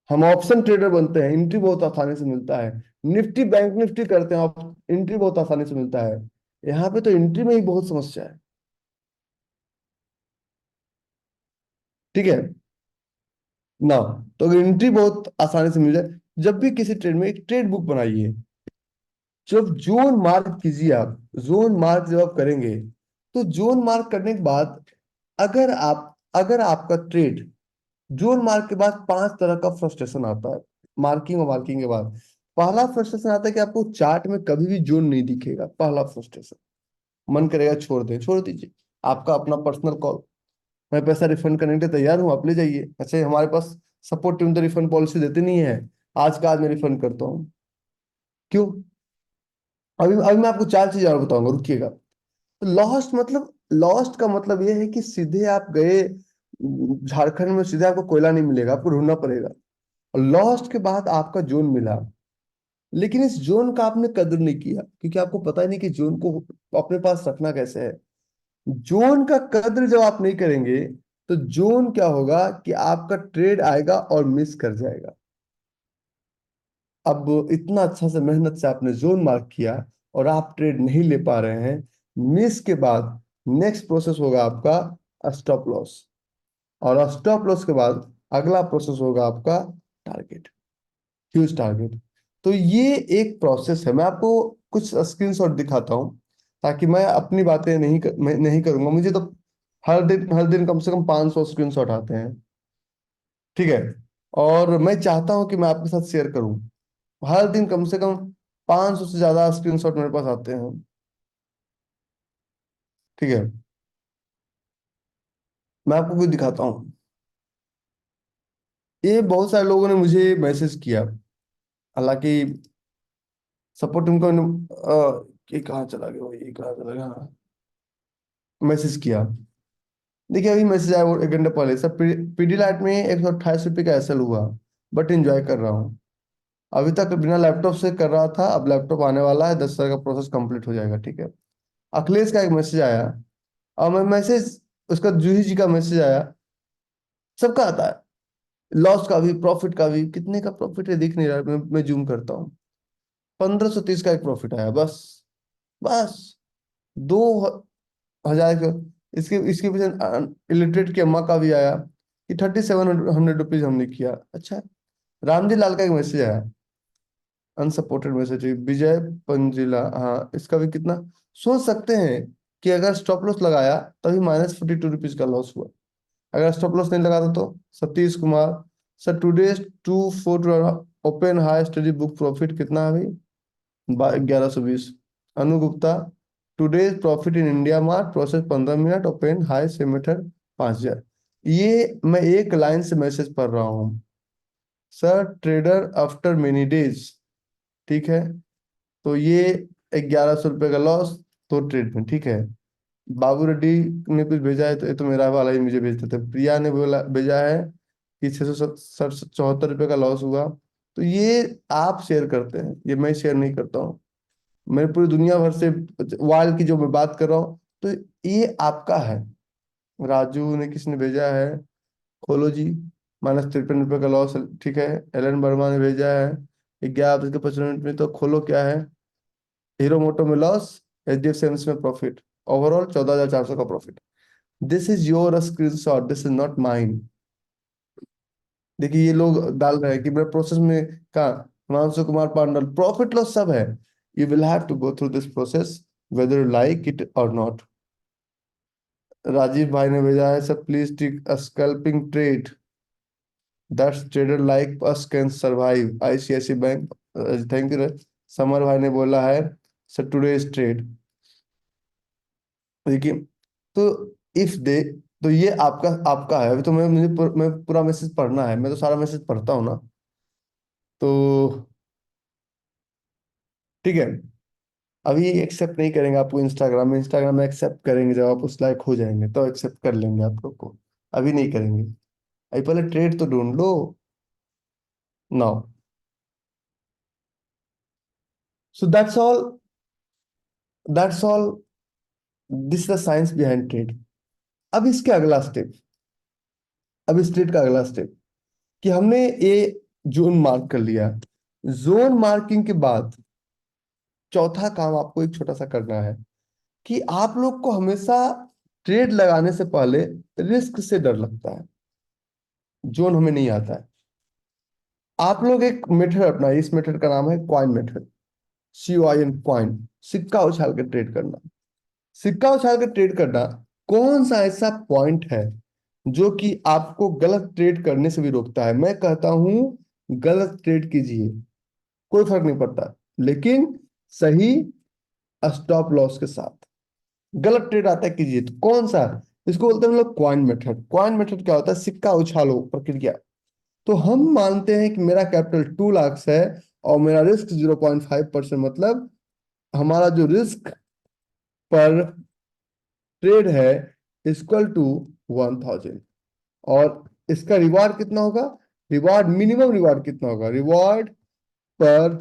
हम ऑप्शन ट्रेडर बनते हैं, एंट्री बहुत आसानी से मिलता है। निफ्टी बैंक निफ्टी करते हैं, एंट्री बहुत आसानी से मिलता है। यहाँ पे तो एंट्री में ही बहुत समस्या है। ठीक है ना। तो अगर एंट्री बहुत आसानी से मिल जाए, जब भी किसी ट्रेड में एक ट्रेड बुक बनाइए। जब जोन मार्क कीजिए आप, जोन मार्क जब आप करेंगे, तो जोन मार्क करने के बाद, अगर आपका ट्रेड, जोन मार्क के बाद 5 तरह का फ्रस्ट्रेशन आता है। मार्किंग और मार्किंग के बाद पहला फ्रस्ट्रेशन आता है कि आपको चार्ट में कभी भी जोन नहीं दिखेगा। पहला फ्रस्ट्रेशन, मन करेगा छोड़ दें, छोड़ दीजिए। आपका अपना पर्सनल कॉल। मैं पैसा रिफंड करने के लिए तैयार हूँ, आप ले जाइए। अच्छा, हमारे पास सपोर्ट टीम तो रिफंड पॉलिसी देती नहीं है। आज का आज मैं रिफंड करता हूँ। क्यों? अभी अभी मैं आपको 4 चीजें और बताऊंगा, रुकिएगा। तो लॉस्ट मतलब, लॉस्ट का मतलब ये है कि सीधे आप गए झारखंड में, सीधे आपको कोयला नहीं मिलेगा, आपको ढूंढना पड़ेगा। और लॉस्ट के बाद आपका जोन मिला, लेकिन इस जोन का आपने कदर नहीं किया, क्योंकि आपको पता ही नहीं कि जोन को अपने पास रखना कैसे है। जोन का कद्र जब आप नहीं करेंगे, तो जोन क्या होगा कि आपका ट्रेड आएगा और मिस कर जाएगा। अब इतना अच्छा से मेहनत से आपने जोन मार्क किया और आप ट्रेड नहीं ले पा रहे हैं, मिस के बाद नेक्स्ट प्रोसेस होगा आपका स्टॉप लॉस। और स्टॉप लॉस के बाद अगला प्रोसेस होगा आपका टारगेट, ह्यूज टारगेट। तो ये एक प्रोसेस है। मैं आपको कुछ स्क्रीनशॉट दिखाता हूँ, ताकि मैं अपनी बातें मैं नहीं करूंगा। मुझे तो हर दिन कम से कम 500 स्क्रीनशॉट आते हैं। ठीक है। और मैं चाहता हूं कि मैं आपके साथ शेयर करूं। हर दिन कम से कम 500 से ज्यादा स्क्रीनशॉट मेरे पास आते हैं। ठीक है। मैं आपको कुछ दिखाता हूँ। ये बहुत सारे लोगों ने मुझे मैसेज किया, हालांकि सपोर्ट उनको, ये कहाँ चला गया भाई, ये कहाँ चला गया, हाँ, मैसेज किया। देखिए, अभी मैसेज आया वो 1 घंटे पहले। सर पीडीलाइट में 128 रुपये का एसएल हुआ, बट एंजॉय कर रहा हूँ। अभी तक बिना लैपटॉप से कर रहा था, अब लैपटॉप आने वाला है, 10 साल का प्रोसेस कंप्लीट हो जाएगा। ठीक है। अखिलेश का एक मैसेज आया, और मैं मैसेज, उसका जूही जी का मैसेज आया। सबका आता है, लॉस का भी प्रॉफिट का भी। कितने का प्रॉफिट है दिख नहीं रहा, मैं जूम करता हूँ। 1530 का एक प्रॉफिट आया, बस। बस 2,000 का। इसके इसके पीछे इलिटरेट की अम्मा का भी आया कि 3700 रुपीज हमने किया। अच्छा। रामजी लाल का एक मैसेज आया, अनसपोर्टेड मैसेज, विजय पंजिला, हाँ, इसका भी कितना, सोच सकते हैं। कि अगर स्टॉप लॉस लगाया तभी -42 रुपीज का लॉस हुआ, अगर स्टॉप लॉस नहीं लगाता तो। Satish Kumar, sir today two four open high study book profit कितना है भाई? 1120। Anu Gupta, today profit in India mart process 15 minute open high से मीटर 5,000। ये मैं एक लाइन से मैसेज पढ़ रहा हूँ। Sir trader after many days, ठीक है, तो ये 1100 रुपये का लॉस 2 ट्रेड में, ठीक है। बाबू रेड्डी ने कुछ भेजा है, तो ये तो मेरा वाला ही मुझे भेजते थे। प्रिया ने बोला भेजा है कि 674 रुपये का लॉस हुआ। तो ये आप शेयर करते हैं, ये मैं शेयर नहीं करता हूँ। मैं पूरी दुनिया भर से वर्ल्ड की जो मैं बात कर रहा हूँ, तो ये आपका है। राजू ने किसने भेजा है? खोलो जी। -53 रुपये का लॉस, ठीक है। एलन वर्मा ने भेजा है 11 बज के 55 मिनट में, तो खोलो क्या है? हीरो मोटो में लॉस, HDFC में प्रॉफिट, ओवरऑल 14,400 का profit. This is your screen shot, this is not mine. देखिए ये लोग डाल रहे हैं कि मेरे प्रोसेस में कहा हिमांशु कुमार पांडल, प्रॉफिट लॉस सब है। You will have to go through this process whether you like it or not. Rajiv भाई ने भेजा है, sir please take a scalping trade that's trader like us can survive ICICI bank. Thank you. Samar भाई ने बोला है, सर टुडे इज ट्रेड। देखिए, तो इफ दे, तो ये आपका आपका है। अभी तो मैं पूरा मैसेज पढ़ना है, मैं तो सारा मैसेज पढ़ता हूँ ना। तो ठीक है, अभी एक्सेप्ट नहीं करेंगे आपको इंस्टाग्राम में, इंस्टाग्राम में एक्सेप्ट करेंगे जब आप उस लायक हो जाएंगे तो एक्सेप्ट कर लेंगे आप लोग को। अभी नहीं करेंगे, अभी पहले ट्रेड तो ढूंढ लो। Now, so that's all this the science behind trade. अब इसके अगला स्टेप, अब इस ट्रेड का अगला स्टेप कि हमने ये जोन मार्क कर लिया। जोन मार्किंग के बाद चौथा काम आपको एक छोटा सा करना है कि आप लोग को हमेशा ट्रेड लगाने से पहले रिस्क से डर लगता है, जोन हमें नहीं आता है। आप लोग एक मेथड अपनाइए, इस मेथड का नाम है क्वाइन मेथड। COIN, क्वाइन, सिक्का उछाल के ट्रेड करना। सिक्का उछाल के ट्रेड करना कौन सा ऐसा पॉइंट है जो कि आपको गलत ट्रेड करने से भी रोकता है? मैं कहता हूं गलत ट्रेड कीजिए, कोई फर्क नहीं पड़ता, लेकिन सही स्टॉप लॉस के साथ। गलत ट्रेड आता है कीजिए, तो कौन सा? इसको बोलते हैं हम लोग क्वाइन मेथड। क्वाइन मेथड क्या होता है? सिक्का उछालो प्रक्रिया। तो हम मानते हैं कि मेरा कैपिटल 2 लाख है और मेरा रिस्क 0.5%, मतलब हमारा जो रिस्क पर ट्रेड है इक्वल टू 1,000। और इसका रिवार्ड कितना होगा? रिवार्ड, मिनिमम रिवार्ड कितना होगा? रिवार्ड पर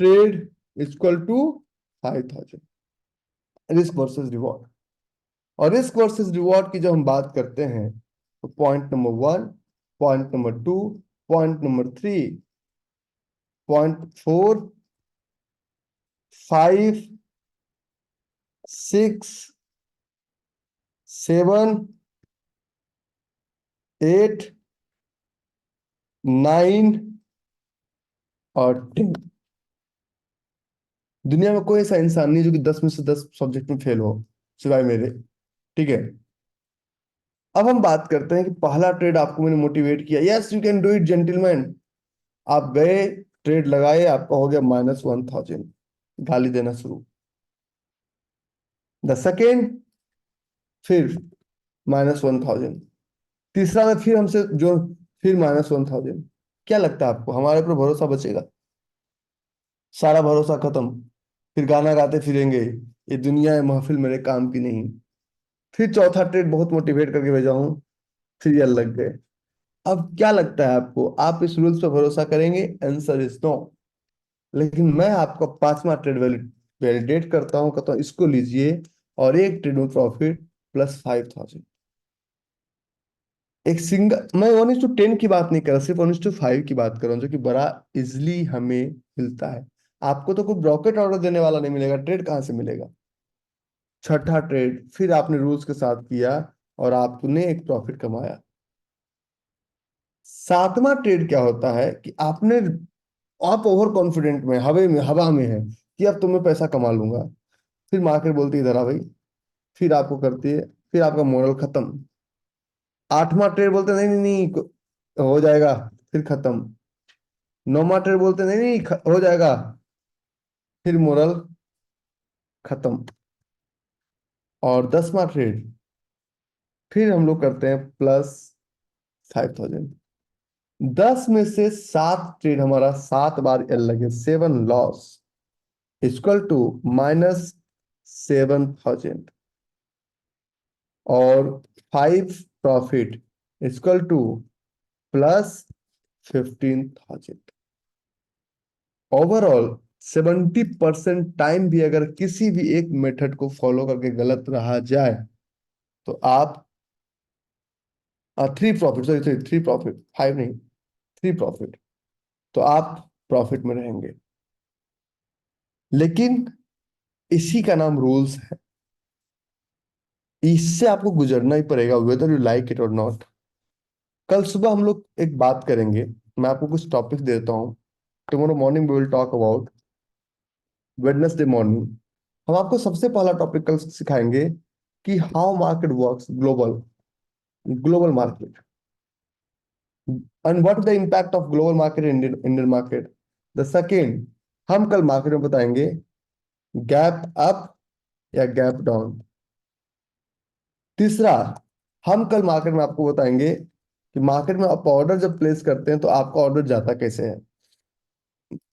trade equal to 5,000। Risk versus reward. और रिस्क वर्सेस रिवॉर्ड की जब हम बात करते हैं, तो point number 1, point number 2, point number 3, point 4, 5, 6, 7, 8, 9 और 10। दुनिया में कोई ऐसा इंसान नहीं जो कि 10 में से 10 सब्जेक्ट में फेल हो, सिवाय मेरे। ठीक है, अब हम बात करते हैं कि पहला ट्रेड आपको मैंने मोटिवेट किया, yes you can do it gentleman. आप गए, ट्रेड लगाए, आपका हो गया -1,000, गाली देना शुरू। द सेकेंड, फिर -1,000। तीसरा में फिर हमसे जो, फिर -1,000। क्या लगता है आपको हमारे ऊपर भरोसा बचेगा? सारा भरोसा खत्म, फिर गाना गाते फिरेंगे, ये दुनिया है महफिल मेरे काम की नहीं। फिर चौथा ट्रेड बहुत मोटिवेट करके भेजा हूं, फिर ये लग गए। अब क्या लगता है आपको, आप इस रूल्स पर भरोसा करेंगे? Answer is no. लेकिन मैं आपको पांचवा ट्रेड वैलिडेट करता हूँ, कहता हूँ इसको लीजिए और एक ट्रेड में प्रॉफिट +5,000। एक सिंगल, मैं 1:10 की बात नहीं कर रहा, सिर्फ 1:5 की बात कर रहा हूँ, जो कि बड़ा इजिली हमें मिलता है। आपको तो कोई रॉकेट ऑर्डर देने वाला नहीं मिलेगा, ट्रेड कहाँ से मिलेगा? छठा ट्रेड फिर आपने रूल्स के साथ किया और आपने एक प्रॉफिट कमाया। सातवां ट्रेड क्या होता है कि आपने, आप ओवर कॉन्फिडेंट में, हवा में है कि अब तुम्हें पैसा कमा लूंगा। फिर मार्केट बोलती है इधर आ भाई, फिर आपको करती है, फिर आपका मोरल खत्म। आठवां ट्रेड बोलते नहीं नहीं नहीं हो जाएगा, फिर खत्म। नौवां ट्रेड बोलते नहीं नहीं हो जाएगा, फिर मोरल खत्म। और 10वां ट्रेड फिर हम लोग करते हैं +5000। 10 में से 7 ट्रेड हमारा 7 बार एल लगे, 7 लॉस इक्वल टू -7000। और 5 profit equal to +15,000। Overall 70% time भी अगर किसी भी एक मेथड को फॉलो करके गलत रहा जाए तो आप 3 प्रॉफिट, सॉरी सॉरी 3 प्रॉफिट, 5 नहीं, 3 प्रॉफिट, तो आप प्रॉफिट में रहेंगे। लेकिन इसी का नाम रूल्स है, इससे आपको गुजरना ही पड़ेगा, weather you like it or not. कल सुबह हम लोग एक बात करेंगे, मैं आपको कुछ टॉपिक देता हूँ। Tomorrow morning we will talk about Wednesday morning. हम आपको सबसे पहला टॉपिक कल सिखाएंगे कि how market works, global global market, and what the impact of global market in Indian market. The second, हम कल मार्केट में बताएंगे गैप अप या गैप डाउन। तीसरा, हम कल मार्केट में आपको बताएंगे कि मार्केट में आप ऑर्डर जब प्लेस करते हैं तो आपका ऑर्डर जाता कैसे है।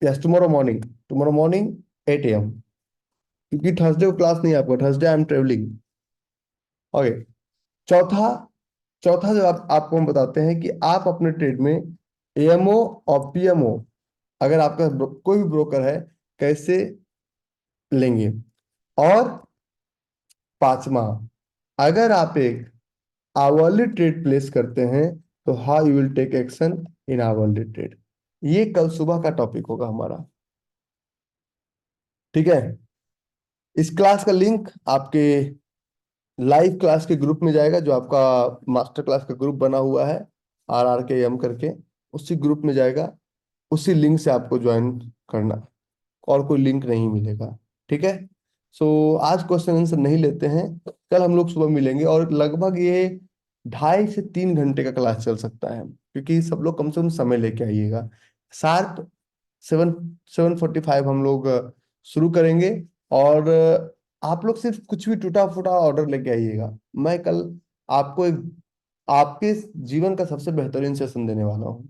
यस, टुमारो मॉर्निंग 8 AM, क्योंकि थर्सडे को क्लास नहीं है आपको, Thursday I am travelling. Okay. चौथा, चौथा जो आपको हम बताते हैं कि आप अपने ट्रेड में एएमओ और पीएमओ, अगर आपका कोई भी ब्रोकर है, कैसे लेंगे। और पांचवा, अगर आप एक आवरली ट्रेड प्लेस करते हैं तो how you will take action in hourly trade. ये कल सुबह का टॉपिक होगा हमारा, ठीक है। इस क्लास का लिंक आपके लाइव क्लास के ग्रुप में जाएगा, जो आपका मास्टर क्लास का ग्रुप बना हुआ है, RRKM करके, उसी ग्रुप में जाएगा। उसी लिंक से आपको ज्वाइन करना, और कोई लिंक नहीं मिलेगा, ठीक है। सो आज क्वेश्चन आंसर नहीं लेते हैं, कल हम लोग सुबह मिलेंगे। और लगभग ये 2.5 से 3 घंटे का क्लास चल सकता है, क्योंकि सब लोग कम से कम समय लेके आइएगा। शार्प 7:45 हम लोग शुरू करेंगे। और आप लोग सिर्फ कुछ भी टूटा फूटा ऑर्डर लेके आइएगा। मैं कल आपको एक आपके जीवन का सबसे बेहतरीन सेशन देने वाला हूँ।